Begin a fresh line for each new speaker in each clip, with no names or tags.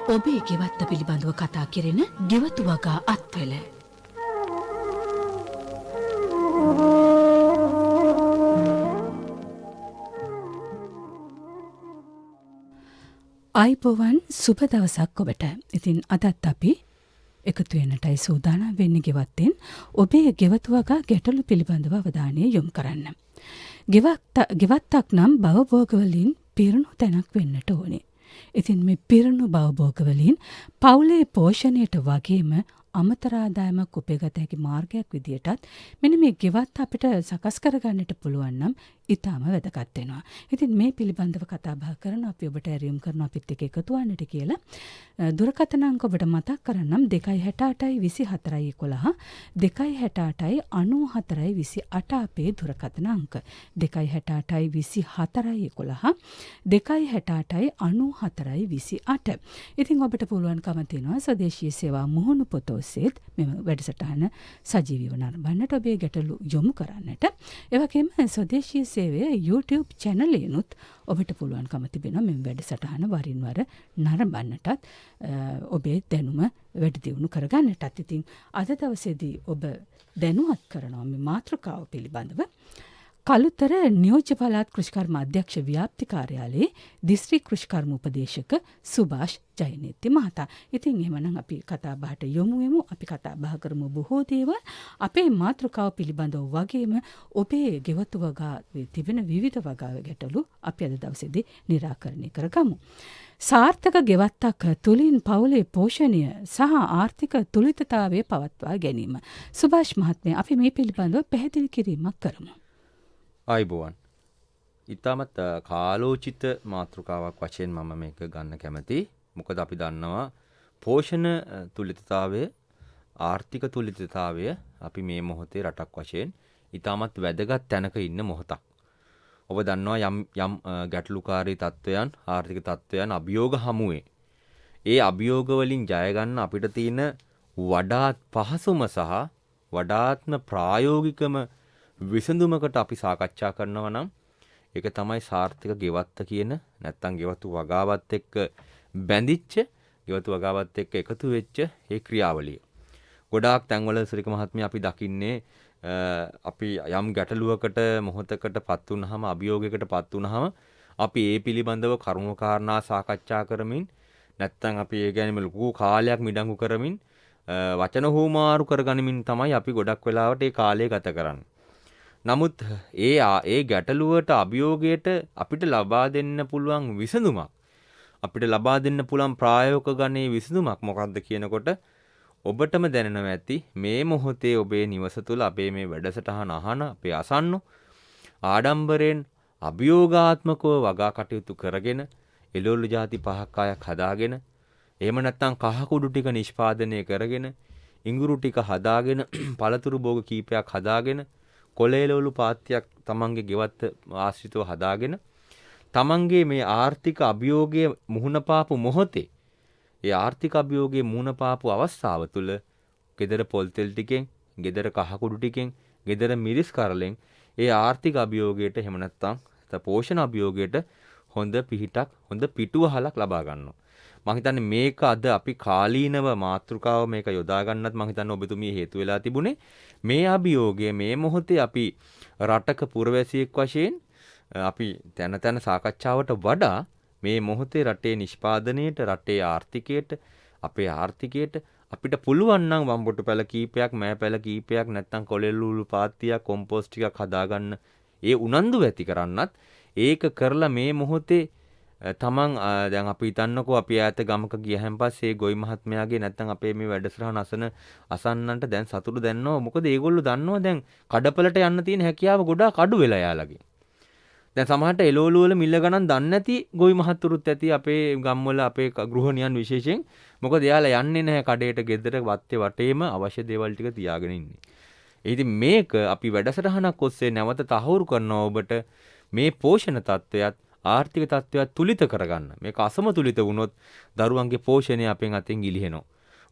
ඔබේ ගෙවත්ත පිළිබඳව කතා කෙරෙන ගෙවතු වගා අත්වල. අයිබෝවන් සුබ දවසක් ඔබට. ඉතින් අදත් අපි එකතු වෙන්නටයි සූදානම් වෙන්නේ ගෙවත්තෙන් ඔබේ ගෙවතු වගා ගැටලු පිළිබඳව අවධානය යොමු කරන්න. ගෙවත්තක් නම් භවභෝගවලින් පිරුණු තැනක් වෙන්නට ඕනේ. ඉතින් මේ පිරුණු භවභෝගවලින් පවුලේ පෝෂණයට වගේම අමතර ආදායමක් උපයගත හැකි මාර්ගයක් විදියටත් මෙන්න මේ ගෙවත්ත අපිට සකස් කරගන්නට පුළුවන් නම් ඉතාම වැදගත් වෙනවා. ඉතින් මේ පිළිබඳව කතා බහ කරන අපි ඔබට ඇරියුම් කරන අපිත් එක්ක එකතු වන්නට කියලා දුරකථන අංක ඔබට මතක් කරන්නම් 2682411 2689428 අපේ දුරකථන අංක 2682411 2689428. ඉතින් ඔබට පුළුවන්කම තියෙනවා ස්වදේශීය සේවා මුහුණු පොත ඔස්සේත් මෙම වැඩසටහන සජීවීව නරඹන්නට ඔබේ ගැටලු යොමු කරන්නට. ඒ වගේම ස්වදේශීය සේවයේ YouTube channel එකනොත් ඔබට පුළුවන්කම තිබෙනවා මෙම වැඩසටහන වරින් වර නරඹන්නටත් ඔබේ දැනුම වැඩි දියුණු කරගන්නටත්. ඉතින් අද දවසේදී ඔබ දැනුවත් කරනවා මේ මාතෘකාව පිළිබඳව. කළුතර නියෝජ්‍ය පළාත් කෘෂිකර්ම අධ්‍යක්ෂ ව්‍යාප්ති කාර්යාලයේ දිස්ත්‍රික් කෘෂිකර්ම උපදේශක සුභාෂ් ජයනේත්ති මහතා. ඉතින් එහෙමනම් අපි කතා බහට යොමු වෙමු. අපි කතා බහ කරමු බොහෝ දේවල්. අපේ මාතෘකාව පිළිබඳව වගේම ඔබේ ගෙවතු වගා තිබෙන විවිධ වගා ගැටලු අපි අද දවසේදී निराකරණය කරගමු. සාර්ථක ගෙවත්තක් තුලින් පවුලේ පෝෂණය සහ ආර්ථික තුලිතතාවය පවත්වා ගැනීම. සුභාෂ් මහත්මයා අපි මේ පිළිබඳව පැහැදිලි කිරීමක් කරමු.
අයිබෝවන්. ඉතාමත් කාලෝචිත මාතෘකාවක් වශයෙන් මම මේක ගන්න කැමතියි. මොකද අපි දන්නවා පෝෂණ තුලිතතාවය ආර්ථික තුලිතතාවය අපි මේ මොහොතේ රටක් වශයෙන් ඉතාමත් වැදගත් තැනක ඉන්න මොහොතක්. ඔබ දන්නවා යම් ගැටලුකාරී තත්ත්වයන් ආර්ථික තත්ත්වයන් අභියෝග හමුවේ. ඒ අභියෝග වලින් ජය ගන්න අපිට තියෙන වඩාත් පහසුම සහ වඩාත්ම ප්‍රායෝගිකම විසඳුමකට අපි සාකච්ඡා කරනවා නම් ඒක තමයි සාර්ථක ගෙවත්ත කියන නැත්තම් ගෙවතු වගාවත් එක්ක බැඳිච්ච ගෙවතු වගාවත් එක්ක එකතු වෙච්ච ඒ ක්‍රියාවලිය. ගොඩාක් තැන්වල සරික මහත්මිය අපි දකින්නේ අපි යම් ගැටලුවකට මොහොතකටපත් වුනහම අභියෝගයකටපත් වුනහම අපි ඒ පිළිබඳව කරුණු කාරණා සාකච්ඡා කරමින් නැත්තම් අපි ඒ ගැනීම ලොකු කාලයක් මිඩංගු කරමින් වචන හුමාරු කරගනිමින් තමයි අපි ගොඩක් වෙලාවට ඒ කාලය ගත කරන්නේ. නමුත් ඒ ගැටලුවට අභියෝගයට අපිට ලබා දෙන්න පුළුවන් විසඳුමක් අපිට ලබා දෙන්න පුළුවන් ප්‍රායෝගික ගණේ විසඳුමක් මොකක්ද කියනකොට ඔබටම දැනෙනවා ඇති මේ මොහොතේ ඔබේ නිවස තුළ අපේ මේ වැඩසටහන අහන අපේ අසන්නෝ ආඩම්බරෙන් අභියෝගාත්මකව වගා කටයුතු කරගෙන එළවලු ಜಾති 5ක් 6ක් හදාගෙන එහෙම නැත්නම් කහ කුඩු ටික නිෂ්පාදනය කරගෙන ඉඟුරු ටික හදාගෙන පළතුරු භෝග කීපයක් හදාගෙන කොළේලවලු පාත්‍යක් තමන්ගේ ගෙවත්ත ආශ්‍රිතව හදාගෙන තමන්ගේ මේ ආර්ථික අභියෝගයේ මුහුණ පාපු මොහොතේ ඒ ආර්ථික අභියෝගයේ මුහුණ පාපු අවස්ථාව තුළ ගෙදර පොල් තෙල් ටිකෙන් ගෙදර කහ කුඩු ටිකෙන් ගෙදර මිරිස් කරලෙන් ඒ ආර්ථික අභියෝගයට එහෙම නැත්නම් පෝෂණ අභියෝගයට හොඳ පිහිටක් හොඳ පිටුවහලක් ලබා ගන්නවා. මම හිතන්නේ මේක අද අපි කාලීනව මාතෘකාව මේක යොදා ගන්නත් මම හිතන්නේ ඔබතුමිය හේතු වෙලා තිබුණේ මේ අභියෝගය මේ මොහොතේ අපි රටක පුරවැසියෙක් වශයෙන් අපි තැන සාකච්ඡාවට වඩා මේ මොහොතේ රටේ නිෂ්පාදනයේට රටේ ආර්ථිකයට අපේ ආර්ථිකයට අපිට පුළුවන් නම් වම්බොටු පැල කීපයක් මෑ පැල කීපයක් නැත්නම් කොළෙල්ලුළු පාත්තියක් කොම්පෝස්ට් ටිකක් හදාගන්න ඒ උනන්දු ඇති කරන්නත් ඒක කරලා මේ මොහොතේ තමන් දැන් අපි හිතන්නකෝ අපි ඈත ගමක ගියහන් පස්සේ ගොවි මහත්මයාගේ නැත්නම් අපේ මේ වැඩසටහන අසන්නන්ට දැන් සතුටු දැනනවා. මොකද ඒගොල්ලෝ දන්නවා දැන් කඩපලට යන්න තියෙන හැකියාව ගොඩාක් අඩු වෙලා යාළගේ. දැන් සමහරට එළවලු වල මිල ගණන් දන්නේ නැති ගොවි මහත්තුරුත් ඇති අපේ ගම්වල අපේ ගෘහණියන් විශේෂයෙන්. මොකද එයාලා යන්නේ නැහැ කඩේට ගෙදර වත්තේ වටේම අවශ්‍ය දේවල් ටික තියාගෙන ඉන්නේ. ඉතින් මේක අපි වැඩසටහනක් ඔස්සේ නැවත තහවුරු කරනවා ඔබට මේ පෝෂණ තත්ත්වයක් ආර්ථික තත්ත්වයක් තුලිත කරගන්න. මේක අසමතුලිත වුණොත් දරුවන්ගේ පෝෂණය අපෙන් අතින් ගිලිහෙනවා.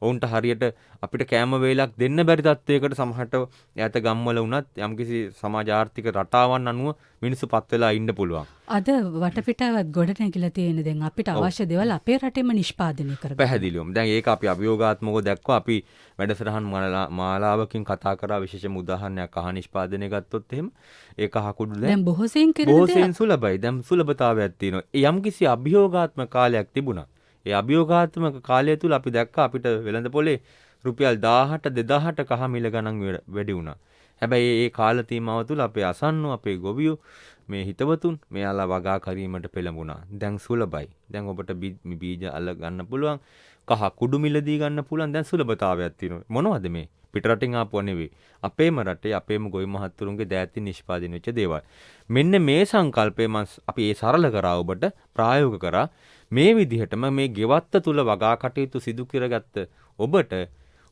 ඔවුන්ට හරියට අපිට කෑම වේලක් දෙන්න බැරි තත්ත්වයකට සමහරට ඈත ගම්වල වුණත් යම්කිසි සමාජ ආර්ථික රටාවන් අනුව මිනිස්සු පත් වෙලා ඉන්න පුළුවන්.
අද වටපිටාවත් ගොඩ නැගිලා තියෙන දැන් අපිට අවශ්‍ය දේවල් අපේ රටේම නිෂ්පාදනය කරගන්න.
පැහැදිලිවම. දැන් ඒක අපි අභියෝගාත්මකව දැක්කවා. අපි වැඩසටහන් මාලාවකින් කතා කරා විශේෂම උදාහරණයක් කහ නිෂ්පාදනය ගත්තොත් එහෙම ඒ කහ කුඩු
දැන් බොහෝසෙයින් කරන
බොහෝසෙයින් සුලභයි. දැන් සුලභතාවයක් තියෙනවා. යම්කිසි අභියෝගාත්මක කාලයක් තිබුණා. ඒ අභියෝගාත්මක කාලය තුල අපි දැක්කා අපිට වෙළඳ පොලේ රුපියල් 1000ට 2000ට කහ මිල ගණන් වැඩි වුණා. හැබැයි මේ කාල සීමාව තුල අපේ අසන්නෝ අපේ ගොවියෝ මේ හිතවතුන් මෙයාලා වගා කිරීමට පෙළඹුණා. දැන් සුලභයි. දැන් ඔබට බීජ අල ගන්න පුළුවන්. කහ කුඩු මිලදී ගන්න පුළුවන්. දැන් සුලභතාවයක් තියෙනවා. මොනවද මේ? පිටරටින් ආපුවා නෙවෙයි. අපේම රටේ අපේම ගොවි මහත්තුරුන්ගේ දෑතින් නිෂ්පාදනය වෙච්ච දේවල්. මෙන්න මේ සංකල්පය අපි ඒ සරල කරා ඔබට ප්‍රායෝගික කරා. මේ විදිහටම මේ ගෙවත්ත තුල වගා කටයුතු සිදු කරගත්ත ඔබට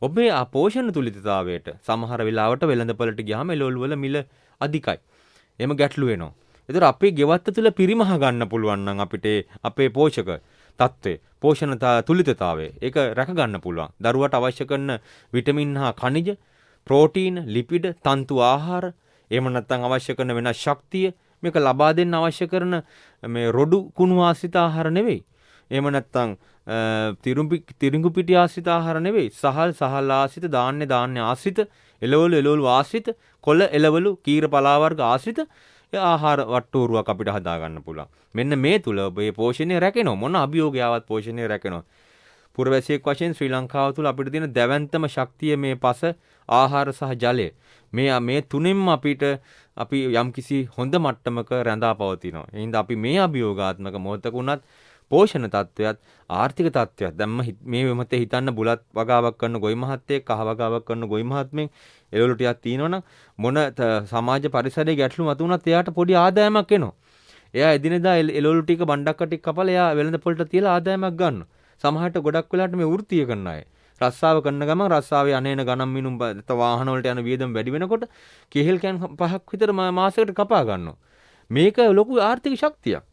ඔබේ පෝෂණ තුලිතතාවයට සමහර වෙලාවට වෙළඳපළට ගියාම එළවලු වල මිල අධිකයි. එහෙම ගැටලු වෙනවා. ඒතර අපේ ගෙවත්ත තුල පිරිමහ ගන්න පුළුවන් නම් අපිට අපේ පෝෂක තත්ත්වය පෝෂණ තුලිතතාවය ඒක රැක ගන්න පුළුවන්. දරුවට අවශ්‍ය කරන විටමින් හා ಖನಿජ, ප්‍රෝටීන, ලිපිඩ, තන්තු ආහාර, එහෙම නැත්නම් අවශ්‍ය කරන වෙනස් ශක්තිය මේක ලබා දෙන්න අවශ්‍ය කරන මේ රොඩු කුණු ආශ්‍රිත ආහාර නෙවෙයි. එහෙම නැත්නම් තිරිඟු පිටි ආශ්‍රිත ආහාර නෙවෙයි. සහල් ආශ්‍රිත, ධාන්‍ය ආශ්‍රිත, එළවලු ආශ්‍රිත, කොළ එළවලු, කීර පලා වර්ග ආශ්‍රිත ආහාර වට්ටෝරුවක් අපිට හදා ගන්න පුළුවන්. මෙන්න මේ තුල ඔබේ පෝෂණය රැකෙනවා. මොන අභියෝගයාවත් පෝෂණය රැකෙනවා. පුරවැසියෙක් වශයෙන් ශ්‍රී ලංකාව තුල අපිට තියෙන දැවැන්තම ශක්තිය මේ පස, ආහාර සහ ජලය. මේ තුනෙන්ම අපි යම්කිසි හොඳ මට්ටමක රැඳා පවතිනවා. ඒ හින්දා අපි මේ අභියෝගාත්මක මොහොතක උනත් පෝෂණ තත්ත්වයක් ආර්ථික තත්ත්වයක් දැන් මේ වෙමතේ හිතන්න බුලත් වගාවක් කරන ගොවි මහත්තයෙක් කහ වගාවක් කරන ගොවි මහත්මෙක් එළවලු ටිකක් තියෙනවනම් මොන සමාජ පරිසරයේ ගැටලු මතුනත් එයාට පොඩි ආදායමක් එනවා. එයා එදිනෙදා එළවලු ටික බණ්ඩක්ක ටික කපලා එයා වෙළඳ පොළට තියලා ආදායමක් ගන්නවා. සමහරට ගොඩක් වෙලාවට මේ වෘත්තීය කරන අය රස්සාව කරන ගමන් රස්සාවේ අනේන ගණන් මිනුම් වාහන වලට යන වියදම් වැඩි වෙනකොට කෙහෙල් කෑන් 5ක් විතර මාසයකට කපා ගන්නවා. මේක ලොකු ආර්ථික ශක්තියක්.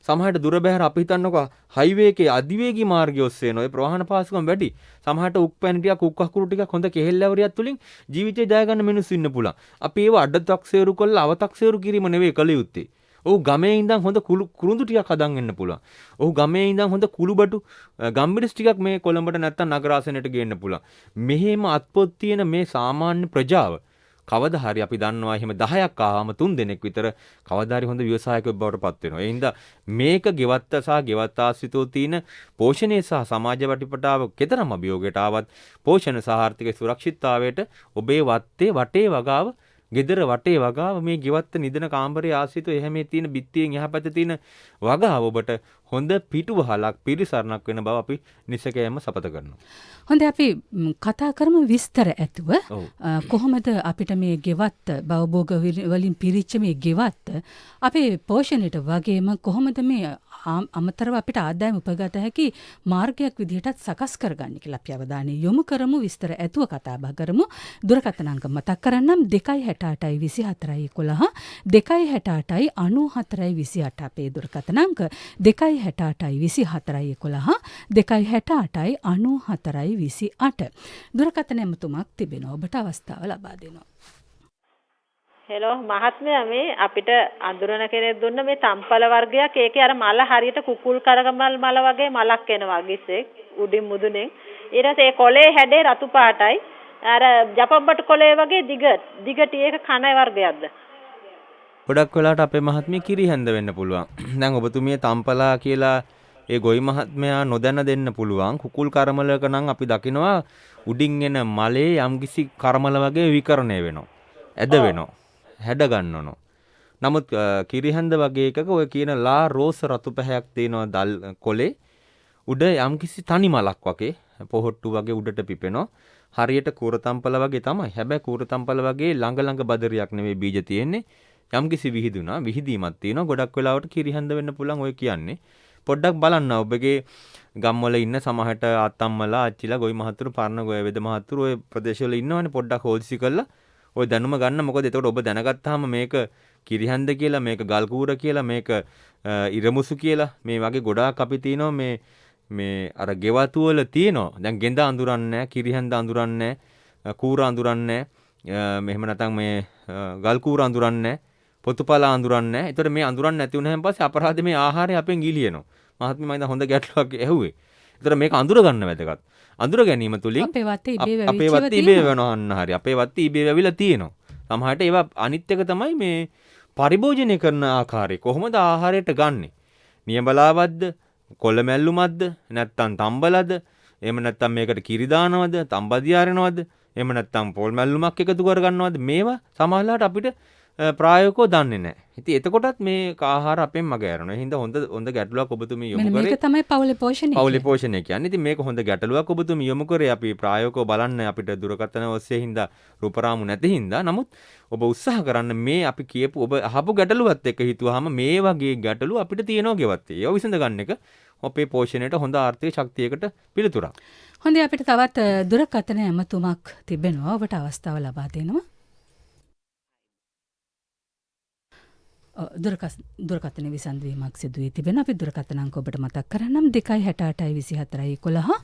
සමහරට දුර බැහැර අපි හිතන්නකෝ හයිවේ එකේ අධිවේගී මාර්ගය ඔස්සේ යන ඔය ප්‍රවාහන පාසුකම් වැඩි. සමහරට උක්පැණි ටිකක් උක්කහකුරු ටිකක් හොඳ කෙහෙල් ඇවරියක් තුලින් ජීවිතේ ජය ගන්න මිනිස්සු ඉන්න පුළුවන්. අපි ඒව අඩතක්සේරු කරලා අවතක්සේරු කිරීම නෙවෙයි කළ යුත්තේ. ඔහු ගමේ ඉඳන් හොඳ කුරුඳු ටිකක් හදන් එන්න පුළුවන්. ඔහු ගමේ ඉඳන් හොඳ කුළුබටු ගම්බිරිස් ටිකක් මේ කොළඹට නැත්තම් නගරාසනයට ගේන්න පුළුවන්. මෙහෙම අත්පොත් තියෙන මේ සාමාන්‍ය ප්‍රජාව කවදා හරි අපි දන්නවා එහෙම 10ක් ආවම 3 දෙනෙක් විතර කවදා හරි හොඳ ව්‍යවසායකයෙක් බවට පත් වෙනවා. ඒ හින්දා මේක ගෙවත්ත සහ ගෙවත්ත ආශ්‍රිතව තියෙන පෝෂණය සහ සමාජ වටිපටාව කෙතරම් අභියෝගයට ආවත් පෝෂණ සහ ආර්ථික සුරක්ෂිතතාවයට ඔබේ වටේ වගාව ගෙදර වටේ වගාව මේ ගෙවත්ත නිදන කාමරයේ ආශ්‍රිතව එහෙම තියෙන බිත්තියෙන් එහා පැත්තේ තියෙන වගාව ඔබට හොඳ පිටුවහලක් පිරිසරණක් වෙන බව අපි නිසකයෙන්ම සපත කරනවා.
හොඳයි අපි කතා කරමු විස්තර ඇතුව කොහොමද අපිට මේ ගෙවත්ත භවභෝග වලින් පිරිච්ච මේ ගෙවත්ත අපේ පෝෂණයට වගේම කොහොමද මේ අමතරව අපිට ආදායම උපගත හැකි මාර්ගයක් විදිහටත් සකස් කරගන්න කියලා අපි අවධානය යොමු කරමු. විස්තර ඇතුව කතා බහ කරමු. දුරකථන අංක මතක් කරන්නම් 268යි 24යි 11 268යි 94යි 28 අපේ දුරකථන අංක 268යි 24යි 11 268යි 94යි 28 දුරකථන එමතුමක් තිබෙනවා. ඔබට අවස්ථාව ලබා දෙනවා.
හෙලෝ මහත්මයා මේ අපිට අඳුරන කෙනෙක් දුන්න මේ තම්පල වර්ගයක් ඒකේ අර මල හරියට කුකුල් කරගමල් මල වගේ මලක් එනවා ගිස්සෙක් උඩින් මුදුනේ ඊට පස්සේ ඒ කොලේ හැඩේ රතු පාටයි අර ජපබ්බට කොලේ වගේ දිගට ඒක කන වර්ගයක්ද
ගොඩක් වෙලාවට අපේ මහත්මිය කිරි හැන්ද වෙන්න පුළුවන්. දැන් ඔබතුමිය තම්පලා කියලා ඒ ගොවි මහත්මයා නොදැන දෙන්න පුළුවන්. කුකුල් කර්මලක නම් අපි දකිනවා උඩින් එන මලේ යම්කිසි කර්මල වගේ විකරණය වෙනවා. ඇද වෙනවා. හැඩ ගන්නවනෝ. නමුත් කිරිහැන්ද වගේ එකක ඔය කියන ලා රෝස රතු පැහැයක් තියෙනවා දල් කොලේ උඩ යම්කිසි තනි මලක් වගේ පොහොට්ටු වගේ උඩට පිපෙනවා. හරියට කූරතම්පල වගේ තමයි. හැබැයි කූරතම්පල වගේ ළඟ බදරියක් නෙවෙයි බීජ තියෙන්නේ. යම්කිසි විහිදුනා විහිදීමක් තියෙනවා. ගොඩක් වෙලාවට කිරිහැන්ද වෙන්න පුළුවන් ඔය කියන්නේ. පොඩ්ඩක් බලන්න ඔබගේ ගම්වල ඉන්න සමහරට අත්තම්මලා අච්චිලා ගොවි මහතුරු පරණ ගොය වෙද මහතුරු ඔය ප්‍රදේශවල ඉන්නවනේ පොඩ්ඩක් හොල්සි කරලා ඔය දැනුම ගන්න. මොකද එතකොට ඔබ දැනගත්තාම මේක කිරිහන්ද කියලා මේක ගල්කූර කියලා මේක ඉරමුසු කියලා මේ වගේ ගොඩාක් අපි තියනවා මේ මේ අර ගෙවතු වල තියෙනවා. දැන් ගෙඳ අඳුරන්නේ නැහැ, කිරිහන්ද අඳුරන්නේ නැහැ, කූර අඳුරන්නේ නැහැ. මෙහෙම නැත්නම් මේ ගල් කූර අඳුරන්නේ නැහැ, පොතුපල අඳුරන්නේ නැහැ. ඒතකොට මේ අඳුරන්නේ නැති වුණාන් පස්සේ අපරාධ මේ ආහාරය අපෙන් ගිලිනවා. මහත්මයා මම හොඳ ගැටලුවක් ඇහුවේ. ඒතකොට මේක අඳුර ගන්න වැදගත්. අඳුර ගැනීම තුලින්
අපේ වත්තේ ඉබේ
අපේ වත්තේ ඉබේ වෙනවා අන්න හරි. අපේ වත්තේ ඉබේ වැවිලා තියෙනවා. සමහරට ඒවා අනිත් එක තමයි මේ පරිභෝජනය කරන ආකාරය. කොහොමද ආහාරයට ගන්නෙ? නියඹලාවද්ද, කොළ මැල්ලුමක්ද, නැත්තම් තම්බලද, එහෙම නැත්තම් මේකට කිරි දානවද, තම්බදියාරනවද, එහෙම නැත්තම් පොල් මැල්ලුමක් එකතු කරගන්නවද? මේවා සමහරලාට අපිට ප්‍රායෝගිකව දන්නේ නැහැ. ඉතින් එතකොටත් මේ ආහාර අපෙන් මග ඇරෙනවා. ඒ හින්දා හොඳ ගැටලුවක් ඔබතුමී යොමු කරේ.
මේක තමයි පවුලේ පෝෂණය.
පවුලේ පෝෂණය කියන්නේ. ඉතින් මේක හොඳ ගැටලුවක් ඔබතුමී යොමු කරේ. අපි ප්‍රායෝගිකව බලන්න අපිට දුරකථන ඔස්සේ හින්දා රූපරාමු නැති හින්දා. නමුත් ඔබ උත්සාහ කරන්න මේ අපි කියපු ඔබ අහපු ගැටලුවත් එක්ක හිතුවාම මේ වගේ ගැටලු අපිට තියෙනවා ගෙවත්. ඒව විසඳ ගන්න එක අපේ පෝෂණයට හොඳ ආර්ථික ශක්තියකට පිළිතුරක්.
හොඳයි අපිට තවත් දුරකථන ඇමතුමක් තිබෙනවා. ඔබට අවස්ථාව ලබා දෙනවා. දුරකථන විසඳවීමක් සිදු වී තිබෙන. අපි දුරකථන අංක ඔබට මතක් කරන්නම් 268 24 11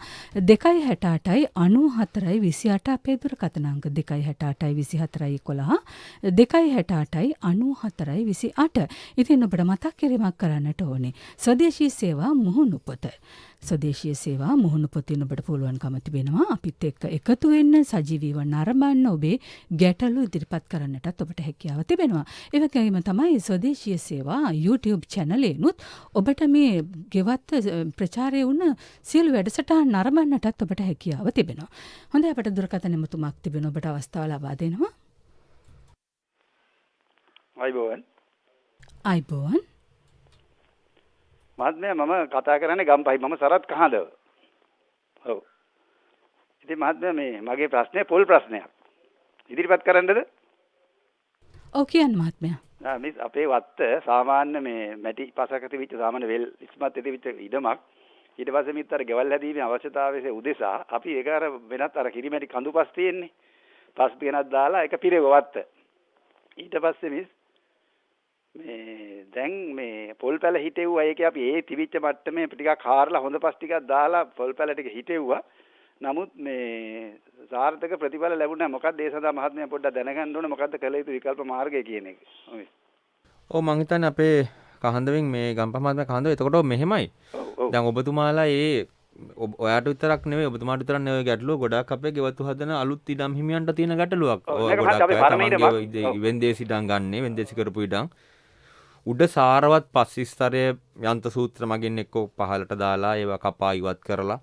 268 94 28 අපේ දුරකථන අංක 268 24 11 268 94 28. ඉතින් ඔබට මතක් කිරීමක් කරන්නට ඕනේ. ස්වදේශී සේවා මුහුණු පොත. ස්වදේශීය සේවා මුහුණු පොතින් ඔබට පුළුවන්කම තිබෙනවා අපිත් එක්ක එකතු වෙන්න, සජීවීව නරඹන්න, ඔබේ ගැටලු ඉදිරිපත් කරන්නටත් ඔබට හැකියාව තිබෙනවා. ඒ වගේම තමයි ස්වදේශීය සේවා YouTube channel එකනොත් ඔබට මේ ගෙවත් ප්‍රචාරය වුණ සියලු වැඩසටහන් නරඹන්නටත් ඔබට හැකියාව තිබෙනවා. හොඳයි අපට දුරකථන එමුතුමක් තිබෙන ඔබට අවස්ථාව ලබා දෙනවා. අයිබෝවන්.
මහත්මයා මම කතා කරන්නේ ගම්පහයි. මම සරත් කහඳව. ඔව්. ඉතින් මහත්මයා මේ මගේ ප්‍රශ්නේ පොල් ප්‍රශ්නයක්. ඉදිරිපත් කරන්නද?
ඔව් කියන්න මහත්මයා.
මේ අපේ වත්ත සාමාන්‍ය මේ මැටි පසක තිබිච්ච සාමාන්‍ය වෙල් ඉස්මත් තිබිච්ච ඉඩමක්. ඊට පස්සේ මිත් අර ගෙවල් හැදීමේ අවශ්‍යතාවයේ උදෙසා අපි ඒක අර වෙනත් අර කිරිමැටි කඳුපස් තියෙන්නේ. පස් පිනක් දාලා ඒක පිරෙව වත්ත. ඊට පස්සේ මිස් මේ දැන් මේ පොල් පැල හිටෙව්වා. ඒකේ අපි ඒ තිබිච්ච මට්ටමේ ටිකක් හාරලා හොඳ පස් ටිකක් දාලා පොල් පැල ටික හිටෙව්වා. නමුත් මේ සාර්ථක ප්‍රතිඵල ලැබුණා. මොකක්ද ඒ සඳහා මහත්මයා පොඩ්ඩක් දැනගන්න ඕනේ. මොකක්ද කළ යුතු විකල්ප මාර්ගය කියන එක.
ඔව් මං හිතන්නේ අපේ කහඳවෙන් මේ ගම්පහ මහත්මයා කහඳව. එතකොට මෙහෙමයි. දැන් ඔබතුමාලා ඔයාට විතරක් නෙවෙයි ඔබතුමාට විතරක් නෙවෙයි ගැටලුව ගොඩාක් අපේ ගෙවතු හදන අලුත් ඉඩම් හිමියන්ට තියෙන ගැටලුවක්. ගොඩක් අය වෙන්දේසි ඉඩම් ගන්න, වෙන්දේසි කරපු ඉඩම් උඩ සාරවත් පස් ස්තරය යන්ත්‍ර සූත්‍ර මගින් එක්ක පහලට දාලා ඒවා කපා ඉවත් කරලා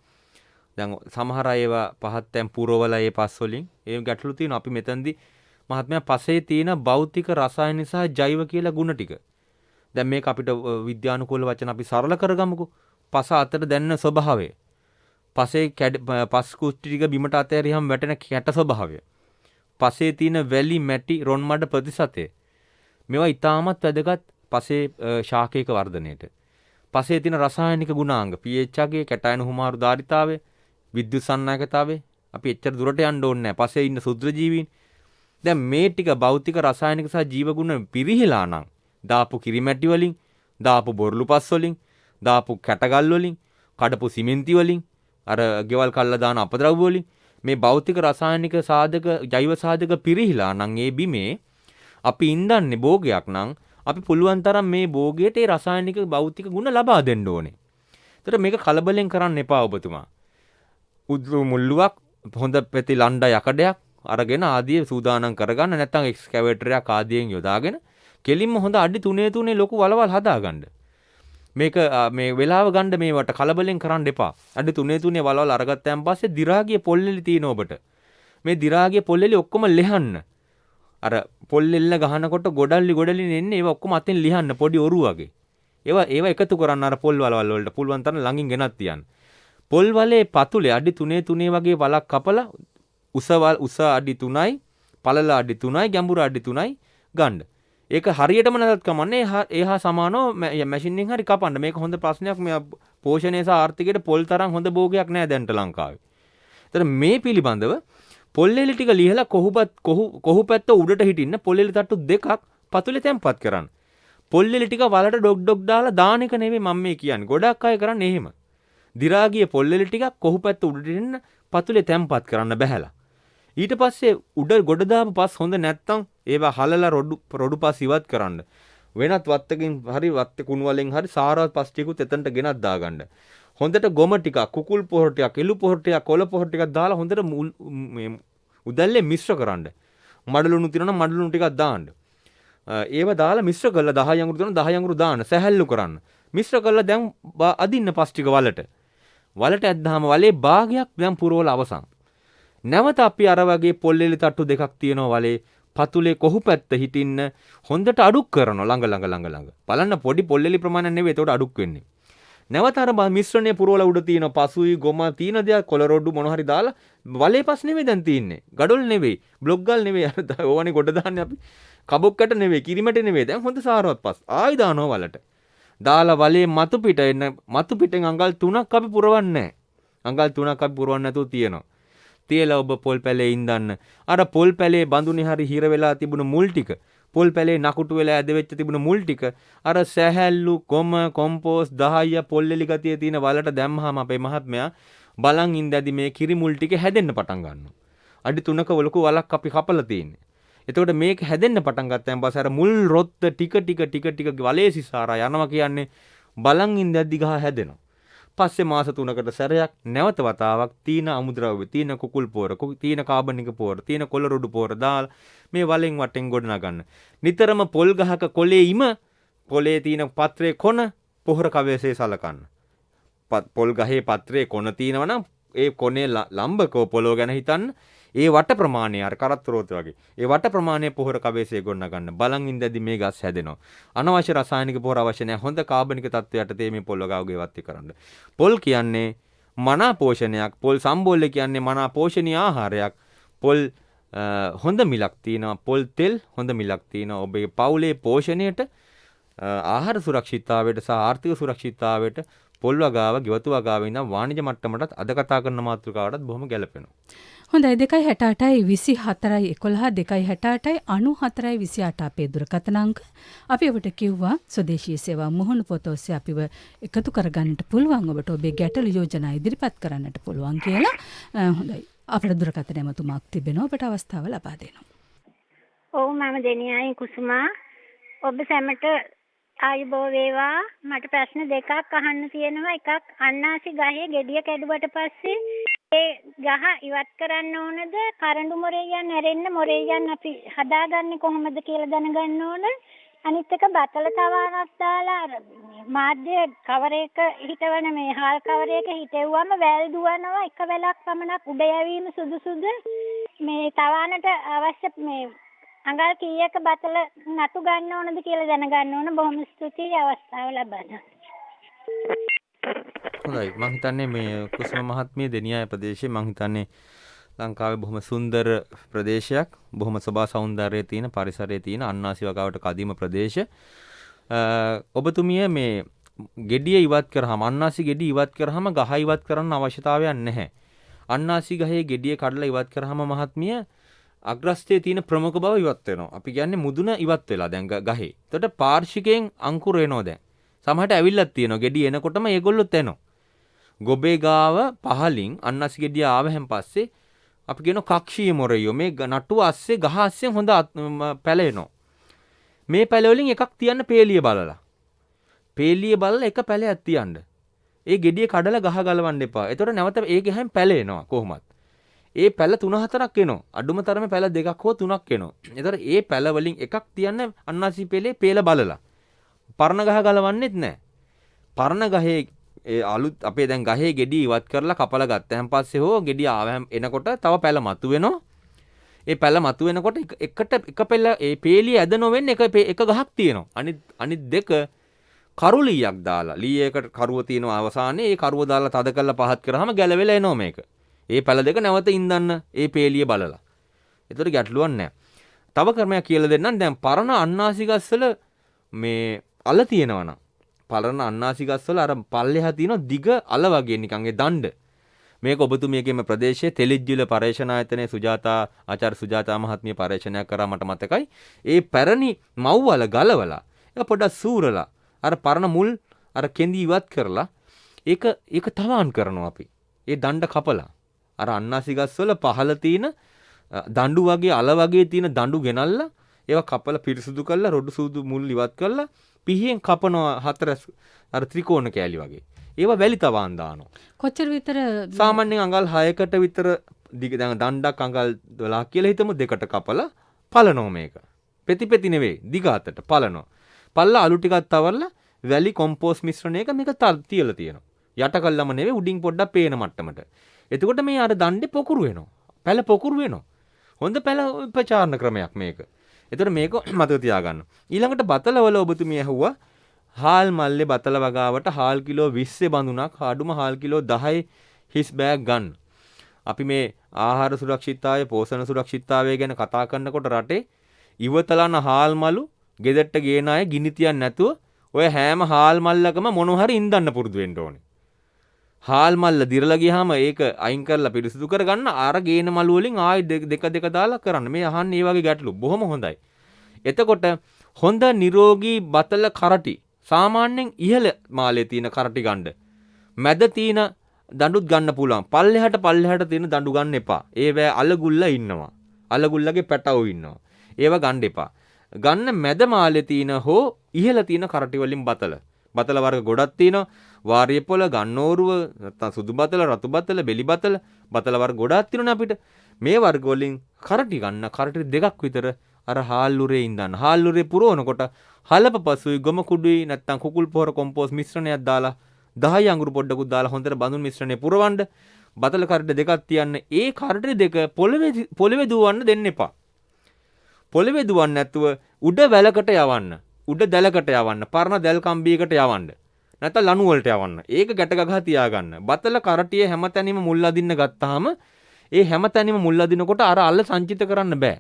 දැන් සමහර අය ඒවා පහත් තැන් පුරවලා ඒ පස් වලින් ඒ ගැටලු තියෙනවා. අපි මෙතනදී මහත්මයා පසේ තියෙන භෞතික රසායනික සහ ජෛව කියලා ගුණ ටික. දැන් මේක අපිට විද්‍යානුකූල වචන අපි සරල කරගමුකෝ. පස අතර දැනෙන ස්වභාවය. පසේ පස් කුස්ටි ටික බිමට අතෑරියම වැටෙන කැට ස්වභාවය. පසේ තියෙන වැලි මැටි රොන් මඩ ප්‍රතිශතය. මේවා ඉතාමත් වැදගත් පසේ ශාකයක වර්ධනයට. පසේ තියෙන රසායනික ගුණාංග pH අගේ කැටයන හුමාරු ධාරිතාවය, විද්‍යුත් සන්නායකතාවය අපි එච්චර දුරට යන්න ඕනේ නැහැ. පසේ ඉන්න සුද්ධ ජීවීන්. දැන් මේ ටික භෞතික රසායනික සහ ජීව ගුණ පිරිහිලා නම් දාපු කිරිමැටි වලින්, දාපු බොරළු පස් වලින්, දාපු කැටගල් වලින්, කඩපු සිමෙන්ති වලින්, අර ගෙවල් කල්ලා දාන අපද්‍රව්‍ය වලින් මේ භෞතික රසායනික සාධක, ජෛව සාධක පිරිහිලා නම් ඒ බිමේ අපි ඉඳන්නේ භෝගයක් නම් අපි පුළුවන් තරම් මේ භෝගයට ඒ රසායනික භෞතික ගුණ ලබා දෙන්න ඕනේ. ඒතර මේක කලබලෙන් කරන්න එපා ඔබතුමා. උද්රු මුල්ලුවක් හොඳ පෙති ලණ්ඩ යකඩයක් අරගෙන ආදී සූදානම් කරගන්න, නැත්නම් එක්ස්කැවේටරයක් ආදියෙන් යොදාගෙන කෙලින්ම හොඳ අඩි 3 ලොකු වලවල් හදාගන්න. මේක මේ වෙලාව ගන්න මේවට කලබලෙන් කරන්න එපා. අඩි 3 වලවල් අරගත්තාන් පස්සේ දි รา ගිය පොල්ලෙලි තියෙන ඔබට. මේ දි รา ගිය පොල්ලෙලි ඔක්කොම ලෙහන්න. අර පොල්ලෙල්ල ගහනකොට ගොඩල්ලි එන්නේ ඒවා ඔක්කොම අතෙන් ලිහන්න පොඩි ඔරු වගේ. ඒවා එකතු කරන්න අර පොල් වලවල් වලට පුළුවන් තරම් ළඟින් ගෙනත් තියන්න. පොල් වලේ පතුලේ අඩි 3 වගේ වලක් කපලා උස අඩි 3යි, පළල අඩි 3යි, ගැඹුර අඩි 3යි ගන්න. ඒක හරියටම නැතත් කමන්නේ ඒහා සමානව මැෂින් එකෙන් හරි කපන්න. මේක හොඳ ප්‍රශ්නයක්. මේ පෝෂණය සහ ආර්ථිකයට පොල් තරම් හොඳ භෝගයක් නැහැ දැන්ට ලංකාවේ. ඒතර මේ පිළිබඳව පොල්ලෙලි ටික ලිහලා කොහු පැත්ත උඩට හිටින්න පොල්ලෙලි තට්ටු දෙකක් පතුලේ තැම්පත් කරන්න. පොල්ලෙලි ටික වලට ඩොග් දාලා දාන එක නෙමෙයි මම මේ කියන්නේ. ගොඩක් අය කරන්නේ එහෙම. දිරා ගිය පොල්ලෙලි ටිකක් කොහු පැත්ත උඩට එන්න පතුලේ තැම්පත් කරන්න බහැලා. ඊට පස්සේ උඩ ගොඩ දාපු පස් හොඳ නැත්තම් ඒවා හලලා රොඩු පස් ඉවත් කරන්න. වෙනත් වත්තකින් හරි වත්තේ කුණු වලින් හරි සාරවත් පස් ටිකුත් එතනට ගෙනත් දාගන්න. හොඳට ගොම ටිකක්, කුකුල් පොහොර ටිකක්, එළු පොහොර ටිකක්, කොළ පොහොර ටිකක් දාලා හොඳට මේ උදැල්ලේ මිශ්‍ර කරන්න. මඩලුණු තියෙනවා නම් මඩලුණු ටිකක් දාන්න. ඒව දාලා මිශ්‍ර කරලා 10 අඟුරු දෙනවා 10 අඟුරු දාන්න සැහැල්ලු කරන්න. මිශ්‍ර කරලා දැන් අදින්න පස් ටික වලට. වලට ඇද්දාම වලේ භාගයක් දැන් පුරවලා අවසන්. නැවත අපි අර වගේ පොල්ලෙලි තට්ටු දෙකක් තියෙනවා වලේ පතුලේ කොහු පැත්ත හිටින්න හොඳට අඩුක් කරනවා ළඟ. බලන්න පොඩි පොල්ලෙලි ප්‍රමාණයක් නෙවෙයි ඒකට අඩුක් වෙන්නේ. නැවත අර මිශ්‍රණය පුරවලා උඩ තියෙන පසුයි ගොම තියෙන දේ කොළ රොඩු මොන හරි දාලා වලේ පස් නෙවෙයි දැන් තියෙන්නේ. ගඩොල් නෙවෙයි, බ්ලොක් ගල් නෙවෙයි. අර ඕවනේ ගොඩ දාන්නේ අපි. කබොක්කට නෙවෙයි, කිරිමැට නෙවෙයි. දැන් හොඳ සාරවත් පස්. ආයි දානවා වලට. දාලා වලේ මතු පිට එන්න මතු පිටෙන් අඟල් 3ක් අපි පුරවන්නේ නැහැ. අඟල් 3ක් අපි පුරවන්නේ නැතුව තියෙනවා. තියලා ඔබ පොල් පැලේ ඉඳන්න. අර පොල් පැලේ බඳුනේ හරි හිර වෙලා තිබුණු මුල් ටික, පොල් පැලේ නකුටු වෙලා ඇද වෙච්ච තිබුණු මුල් ටික, අර සැහැල්ලු කොම කොම්පෝස් 10 පොල්ලෙලි ගතිය තියෙන වලට දැම්මහම අපේ මහත්මයා බලන් ඉඳදී මේ කිරි මුල් ටික හැදෙන්න පටන් ගන්නවා. අඩි 3ක වලකු වලක් අපි කපලා තියෙන්නේ. එතකොට මේක හැදෙන්න පටන් ගත්තාන් පස්සේ අර මුල් රොත්ත ටික වලේ සිසාරා යනවා කියන්නේ බලන් ඉඳද්දි ගහ හැදෙනවා. පස්සේ මාස 3කට සැරයක් නැවත වතාවක් තීන අමුද්‍රව්‍ය, තීන කුකුල් පොර, තීන කාබනික පොර, තීන කොළ රොඩු පොර දාලා මේ වලෙන් වටෙන් ගොඩ නගන්න. නිතරම පොල් ගහක කොලේ ඉම පොලේ තියෙන පත්‍රයේ කොන පොහොර කවේසේ සලකන්න. පොල් ගහේ පත්‍රයේ කොන තියෙනවා නම් ඒ කොනේ ලම්බකෝ පොළොව ගැන හිතන්න. ඒ වට ප්‍රමාණය අර කරත්තරෝත වගේ. ඒ වට ප්‍රමාණය පොහොර කවේසේ ගොඩ නගන්න. බලන් ඉඳදී මේ ගස් හැදෙනවා. අනවශ්‍ය රසායනික පොහොර අවශ්‍ය නැහැ. හොඳ කාබනික තත්ත්වයට තේ මේ පොල් ගාවගේ වත්ති කරන්න. පොල් කියන්නේ මනා පෝෂණයක්. පොල් සම්බෝල්‍ය කියන්නේ මනා පෝෂණීය ආහාරයක්. පොල් හොඳ මිලක් තියෙනවා. පොල් තෙල් හොඳ මිලක් තියෙනවා. ඔබේ පවුලේ පෝෂණයට ආහාර සුරක්ෂිතතාවයට සහ ආර්ථික සුරක්ෂිතතාවයට පොල් වගාව, ගෙවතු වගාව ඉඳන් වාණිජ මට්ටමටත් අද කතා කරන මාතෘකාවටත් බොහොම ගැලපෙනවා.
හොඳයි 268යි 24යි 11 268යි 94යි 28 අපේ දුරකථන අංක අපි ඔබට කිව්වා ස්වදේශීය සේවා මුහුණු පොත ඔස්සේ අපිව එකතු කරගන්නට පුළුවන් ඔබට ඔබේ ගැටළු යෝජනා ඉදිරිපත් කරන්නට පුළුවන් කියලා. හොඳයි අපේ දුරකථන එමතුමක් තිබෙනවා ඔබට අවස්ථාව ලබා දෙනවා.
ඔව් මම දෙනියයි කුසුමා ඔබ සැමට ආයුබෝ වේවා. මට ප්‍රශ්න දෙකක් අහන්න තියෙනවා. එකක් අන්නාසි ගහේ ගෙඩිය කැඩුවට පස්සේ ඒ ගහ ඉවත් කරන්න ඕනද? කරඬු මොරේයන් ඇරෙන්න මොරේයන් අපි හදාගන්නේ කොහොමද කියලා දැනගන්න ඕන. අනිත් එක බතල තවාරක් දාලා අර මාධ්‍ය කවරයක හිටවන මේ හාල් කවරයක හිටෙව්වම වැල් දුවනවා. එක වැලක් පමණක් උඩ යවීම සුදුසුද? මේ තවානට අවශ්‍ය මේ අඟල් කීයක බතල නටු ගන්න ඕනද කියලා දැනගන්න ඕන. බොහොම ස්තුතියි අවස්ථාව ලබා දුන්නාට.
හොඳයි මම හිතන්නේ මේ කුසුම මහත්මිය දෙනියාය ප්‍රදේශයේ මම හිතන්නේ ලංකාවේ බොහොම සුන්දර ප්‍රදේශයක්, බොහොම සෝභා සෞන්දර්යය තියෙන පරිසරයේ තියෙන අන්නාසි වගාවට කදිම ප්‍රදේශ. ඔබතුමිය මේ ගෙඩිය ඉවත් කරාම අන්නාසි ගෙඩිය ඉවත් කරාම ගහ ඉවත් කරන්න අවශ්‍යතාවයක් නැහැ. අන්නාසි ගහේ ගෙඩිය කඩලා ඉවත් කරාම මහත්මිය අග්‍රස්තයේ තියෙන ප්‍රමුඛ බව ඉවත් වෙනවා. අපි කියන්නේ මුදුන ඉවත් වෙලා දැන් ගහේ. එතකොට පාර්ශිකයෙන් අංකුර එනවා දැන්. සමහරට ඇවිල්ලක් තියෙනවා. ගෙඩිය එනකොටම ඒගොල්ලොත් එනවා. ගොබේ ගාව පහලින් අන්නසි ගෙඩිය ආවහන් පස්සේ අපි කියන කක්ෂීය මොරයෝ මේ නටුව අස්සේ ගහ අස්සේ හොඳ පැලෙනවා. මේ පැල වලින් එකක් තියන්න පේලිය බලලා. පේලිය බලලා එක පැලයක් තියන්න. ඒ ගෙඩිය කඩලා ගහ ගලවන්න එපා. ඒතකොට නැවත ඒ ගහෙන් පැලෙනවා කොහොමත්. ඒ පැල 3-4ක් එනවා. අඩුම තරමේ පැල 2ක් හෝ 3ක් එනවා. ඒතකොට ඒ පැල වලින් එකක් තියන්න අන්නසි පෙලේ පේල බලලා. පරණ ගහ ගලවන්නෙත් නැහැ. පරණ ගහේ ඒ අලුත් අපේ දැන් ගහේ ගෙඩි ඉවත් කරලා කපලා ගත්තන් පස්සේ හෝ ගෙඩි ආවම එනකොට තව පැල මතු වෙනවා. ඒ පැල මතු වෙනකොට එක පැල ඒ පේලිය ඇද නොවෙන්නේ එක ගහක් තියෙනවා. අනිත් දෙක කරුලියක් දාලා ලීයකට කරුව තියෙනවා අවසානයේ ඒ කරුව දාලා තද කරලා පහත් කරාම ගැලවෙලා එනවා මේක. ඒ පැල දෙක නැවත ඉඳන්න ඒ පේලිය බලලා. ඒතර ගැටලුවක් නැහැ. තව ක්‍රමයක් කියලා දෙන්නම්. දැන් පරණ අන්නාසි ගස්වල මේ අල තියෙනවනම් පරණ අන්නාසි ගස්වල අර පල්ලෙහා තියෙන දිග අල වගේ නිකන් ඒ දණ්ඩ. මේක ඔබතුමියගේම ප්‍රදේශයේ තෙලිජ්ජුල පර්යේෂණ ආයතනයේ ආචාර්ය සුජාතා මහත්මිය පර්යේෂණයක් කරා මට මතකයි. ඒ පැරණි මව්වල ගලවලා ඒක පොඩ්ඩක් සූරලා අර පරණ මුල් අර කෙඳි ඉවත් කරලා ඒක තවාන් කරනවා අපි. ඒ දණ්ඩ කපලා. අර අන්නාසි ගස්වල පහළ තියෙන දඬු වගේ අල වගේ තියෙන දඬු ගෙනල්ලා ඒවා කපලා පිරිසුදු කරලා රොඩු සූදු මුල් ඉවත් කරලා පිහියෙන් කපනවා හතර අර ත්‍රිකෝණ කෑලි වගේ. ඒවා වැලි තවාන් දානවා.
කොච්චර විතර
සාමාන්‍යයෙන් අඟල් 6කට විතර දිග දැන් දණ්ඩක් අඟල් 12 කියලා හිතමු දෙකට කපලා පලනවා මේක. පෙති නෙවෙයි දිග අතට පලනවා. පල්ලා අලු ටිකක් තවරලා වැලි කොම්පෝස්ට් මිශ්‍රණයක මේක තියලා තියෙනවා. යට කළාම නෙවෙයි උඩින් පොඩ්ඩක් පේන මට්ටමට. එතකොට මේ අර දණ්ඩේ පොකුරු වෙනවා. පැල පොකුරු වෙනවා. හොඳ පැල උපචාරණ ක්‍රමයක් මේක. එතකොට මේක මතක තියාගන්න. ඊළඟට බතලවල ඔබතුමිය ඇහුවා හාල් මල්ලේ බතල වගාවට හාල් කිලෝ 20 බඳුනක් අඩුම හාල් කිලෝ 10 හිස් බෑග් ගන්න. අපි මේ ආහාර සුරක්ෂිතතාවය, පෝෂණ සුරක්ෂිතතාවය ගැන කතා කරනකොට රටේ ඉවතලන හාල් මලු ගෙදරට ගේන අය ගිනි තියන්නේ නැතුව ඔය හැම හාල් මල්ලකම මොන හරි ඉන්දන්න පුරුදු වෙන්න ඕනේ. හාල් මල්ල දිරලා ගියාම ඒක අයින් කරලා පිරිසිදු කරගන්න අර ගේන මලු වලින් ආයි දෙක දාලා කරන්න. මේ අහන්නේ මේ වගේ ගැටලු. බොහොම හොඳයි. එතකොට හොඳ නිරෝගී බතල කරටි සාමාන්‍යයෙන් ඉහළ මාලේ තියෙන කරටි ගන්න. මැද තියෙන දඬුත් ගන්න පුළුවන්. පල්ලෙහාට තියෙන දඬු ගන්න එපා. ඒවැ අලගුල්ල ඉන්නවා. අලගුල්ලගේ පැටවු ඉන්නවා. ඒව ගන්න එපා. ගන්න මැද මාලේ තියෙන හෝ ඉහළ තියෙන කරටි වලින් බතල. බතල වර්ග ගොඩක් තියෙනවා. වාරිය පොළ, ගන්නෝරුව, නැත්නම් සුදු බතල, රතු බතල, බෙලි බතල, බතල වර්ග ගොඩක් තියෙනවා අපිට. මේ වර්ග වලින් කරටි ගන්න කරටි දෙකක් විතර අර හාල්ලුරේ ඉඳන්. හාල්ලුරේ පුරවනකොට හලප පසුයි ගොම කුඩුයි නැත්නම් කුකුල් පොහොර කොම්පෝස්ට් මිශ්‍රණයක් දාලා 10 අඟුරු පොඩ්ඩකුත් දාලා හොඳට බඳුන් මිශ්‍රණය පුරවන්න. බතල කරටි දෙකක් තියන්න. ඒ කරටි දෙක පොළවේ දුවන්න දෙන්න එපා. පොළවේ දුවන්නේ නැතුව උඩ වැලකට යවන්න. උඩ දැලකට යවන්න. පරණ දැල් කම්බියකට යවන්න. නැත්නම් ලණු වලට යවන්න. ඒක ගැට ගගහ තියාගන්න. බතල කරටිය හැමතැනම මුල් අදින්න ගත්තාම ඒ හැමතැනම මුල් අදිනකොට අර අල්ල සංචිත කරන්න බෑ.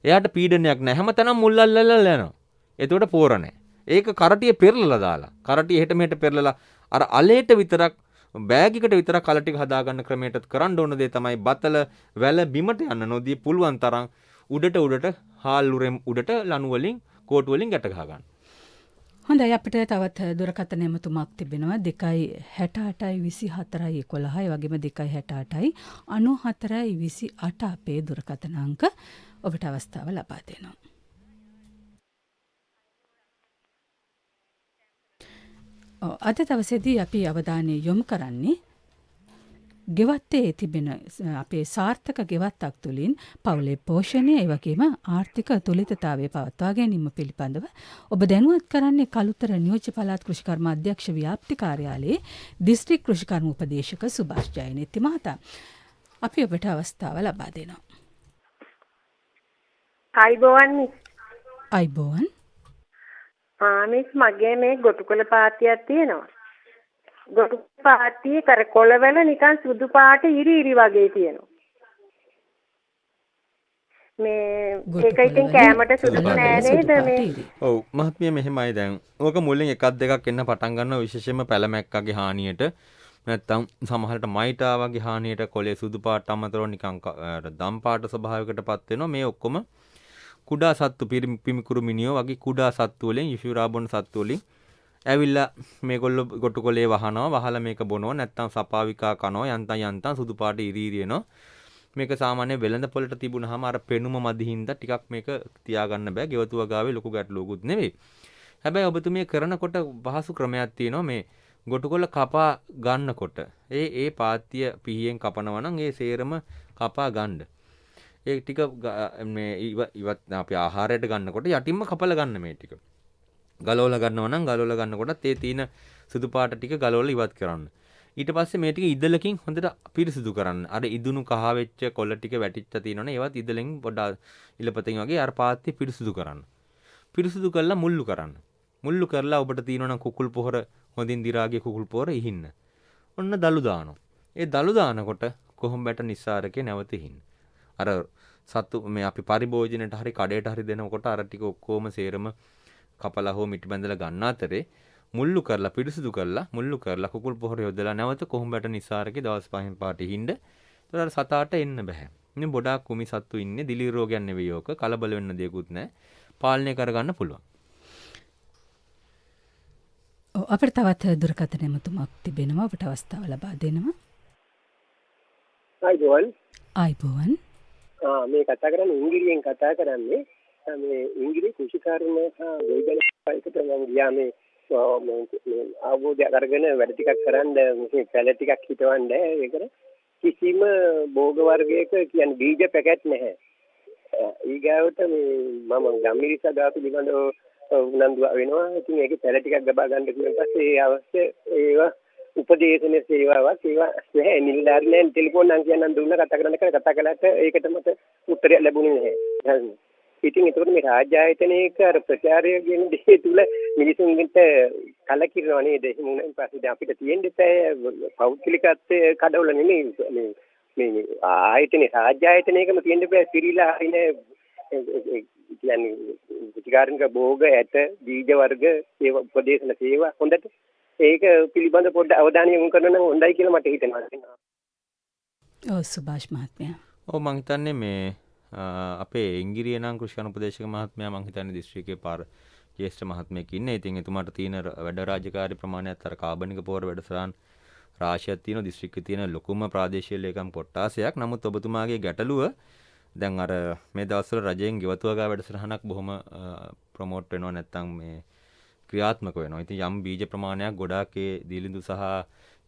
එයාට පීඩනයක් නැහැ. හැමතැනම මුල් අල්ලලා යනවා. එතකොට පෝර නැහැ. ඒක කරටිය පෙරලලා දාලා. කරටිය හෙට මෙහෙට පෙරලලා අර අලේට විතරක් බෑග් එකට විතරක් කල ටික හදාගන්න ක්‍රමයටත් කරන්න ඕන දේ තමයි බතල වැල බිමට යන්න නොදී පුළුවන් තරම් උඩට හාල්ලුරෙන් උඩට ලණු වලින් කෝටු වලින් ගැට ගහ ගන්න.
හොඳයි අපිට තවත් දුරකථන එමතුමක් තිබෙනවා 2682411 ඒ වගේම 268 9428 අපේ දුරකථන අංක ඔබට අවස්ථාව ලබා දෙනවා. අද දවසේදී අපි අවධානය යොමු කරන්නේ ගෙවත්තේ තිබෙන අපේ සාර්ථක ගෙවත්තක් තුළින් පවුලේ පෝෂණය ඒ වගේම ආර්ථික තුලිතතාවය පවත්වා ගැනීම පිළිබඳව ඔබ දැනුවත් කරන්නේ කළුතර නියෝජ්‍ය පළාත් කෘෂිකර්ම අධ්‍යක්ෂ ව්‍යාප්ති කාර්යාලයේ දිස්ත්‍රික් කෘෂිකර්ම උපදේශක සුභාෂ් ජයනෙත්ති මහතා. අපි ඔබට අවස්ථාව ලබා දෙනවා. අයිබෝවන්.
මිස් මගේ මේ ගොටුකොළ පාතියක් තියෙනවා. ගොටු පාතියේ කර කොළවල නිකන් සුදු පාට ඉරි වගේ තියෙනවා. මේ ඒක ඉතින් කැමරට සුදු නෑ නේද මේ?
ඔව් මහත්මිය මෙහෙමයි දැන්. ඕක මුලින් එකක් දෙකක් එන්න පටන් ගන්නවා විශේෂයෙන්ම පැලමැක්කගේ හානියට. නැත්තම් සමහරට මයිටා වගේ හානියට කොළේ සුදු පාට අමතරව නිකන් දම් පාට ස්වභාවයකටපත් වෙනවා. මේ ඔක්කොම කුඩා සත්තු පිමිකුරු මිනියෝ වගේ කුඩා සත්තු වලින් ඉෆියුරාබොන් සත්තු වලින් ඇවිල්ලා මේගොල්ලෝ ගොටුකොලේ වහනවා වහලා මේක බොනවා නැත්තම් සපාවිකා කනවා යන්තම් සුදු පාට ඉරීරියනවා. මේක සාමාන්‍ය වෙළඳ පොළට තිබුණාම අර පෙනුම මදිහින්දා ටිකක් මේක තියාගන්න බෑ. ගෙවතුව ගාවේ ලොකු ගැටලුවකුත් නෙවෙයි. හැබැයි ඔබතුමිය කරනකොට පහසු ක්‍රමයක් තියෙනවා මේ ගොටුකොල කපා ගන්නකොට. ඒ පාත්‍ය පිහියෙන් කපනවා නම් ඒ සේරම කපා ගන්න. ඒ ටික මේ ඉවත් අපි ආහාරයට ගන්නකොට යටින්ම කපලා ගන්න මේ ටික. ගලවලා ගන්නවා නම් ගලවලා ගන්නකොටත් ඒ තියෙන සුදු පාට ටික ගලවලා ඉවත් කරන්න. ඊට පස්සේ මේ ටික ඉදලකින් හොඳට පිරිසිදු කරන්න. අර ඉදුණු කහ වෙච්ච කොළ ටික වැටිච්ච තියෙනවනේ ඒවත් ඉදලෙන් පොඩ්ඩක් ඉලපතෙන් වගේ අර පාත්‍ය පිරිසිදු කරන්න. පිරිසිදු කරලා මුල්ලු කරන්න. මුල්ලු කරලා ඔබට තියෙනවනම් කුකුල් පොහොර හොඳින් දිරාගේ කුකුල් පොහොර ඉහින්න. ඔන්න දලු දානවා. ඒ දලු දානකොට කොහොඹට නිස්සාරකේ නැවත ඉහින්න. අර සතු මේ අපි පරිභෝජනයට හරි කඩේට හරි දෙනකොට අර ටික ඔක්කොම සේරම කපලා හෝ මිටි බැඳලා ගන්න අතරේ මුල්ලු කරලා පිරිසිදු කරලා මුල්ලු කරලා කුකුල් පොහොර යොදලා නැවත කොහොඹට නිස්සාරකේ දවස් 5න් පාට ඉහින්න. ඒතර අර සතාට එන්න බෑ. ඉතින් ගොඩාක් කුමි සත්තු ඉන්නේ දිලීර රෝගයක් නෙවෙයි ඕක. කලබල වෙන්න දෙයක්වත් නැහැ. පාලනය කරගන්න පුළුවන්.
අපිට තවත් දුරකථන ඇමතුමක් තිබෙනවා. අපට අවස්ථාව ලබා දෙනවා.
අයිබෝන්
ආයිබෝවන්.
මේ කතා කරන්නේ ඉංග්‍රීසියෙන් කතා කරන්නේ. මේ ඉංග්‍රීසි කුෂිකාරුණ හා වේදනාවකට මම ගියා මේ අවබෝධය අරගෙන වැඩ ටිකක් කරන්න මේ පැල ටිකක් හිටවන්න. ඒකට කිසිම භෝග වර්ගයක කියන්නේ බීජ පැකට් නැහැ. ඊගාවට මේ මම ගම්මිරිස ගා පිළිබඳව උනන්දු වෙනවා. ඉතින් ඒකේ පැල ටිකක් ගබා ගන්න කියන පස්සේ ඒ අවශ්‍ය ඒවා උපදේශන සේවාවක් ඒවා නැහැ. නිලධාරීන් ටෙලිෆෝන් නම් කියන්න දුන්න කතා කරන්න කියලා කතා කළාට ඒකට මට උත්තරයක් ලැබුණේ නැහැ. ඉතින් ඒකට මේ රාජ්‍ය ආයතනයක අර ප්‍රචාරය කියන දේ තුල මිනිසුන්ට කලකිරනවා නේද? එහෙම වුණාන් පස්සේ දැන් අපිට තියෙන්නේ පෞද්ගලිකත්වයේ කඩවල නෙමෙයි මේ ආයතනේ රාජ්‍ය ආයතනයකම තියෙන්න බෑ පිරීලා ඉන්නේ කියන්නේ විචාරණක භෝග ඇට බීජ වර්ග ඒවා උපදේශන සේවා හොඳට ඒක පිළිබඳ පොඩ්ඩ අවධානය යොමු කරනවා නම් හොඳයි කියලා මට හිතෙනවා.
ඔව් සුභාෂ් මහත්මයා.
ඔව් මං හිතන්නේ මේ අපේ ඉංගිරිය නම් කෘෂි අනුපදේශක මහත්මයා මං හිතන්නේ දිස්ත්‍රික්කයේ පාර ජේෂ්ඨ මහත්මයෙක් ඉන්නේ. ඉතින් එතුමාට තියෙන වැඩ රාජකාරී ප්‍රමාණයත් අර කාබනික පොහොර වැඩසටහන් රාශියක් තියෙනවා. දිස්ත්‍රික්කයේ තියෙන ලොකුම ප්‍රාදේශීය ලේකම් කොට්ටාසයක්. නමුත් ඔබතුමාගේ ගැටලුව දැන් අර මේ දවස්වල රජයෙන් ගෙවතු වගා වැඩසටහනක් බොහොම ප්‍රොමෝට් වෙනවා නැත්නම් මේ ක්‍රියාත්මක වෙනවා. ඉතින් යම් බීජ ප්‍රමාණයක් ගොඩාක් ඒ දීලිඳු සහ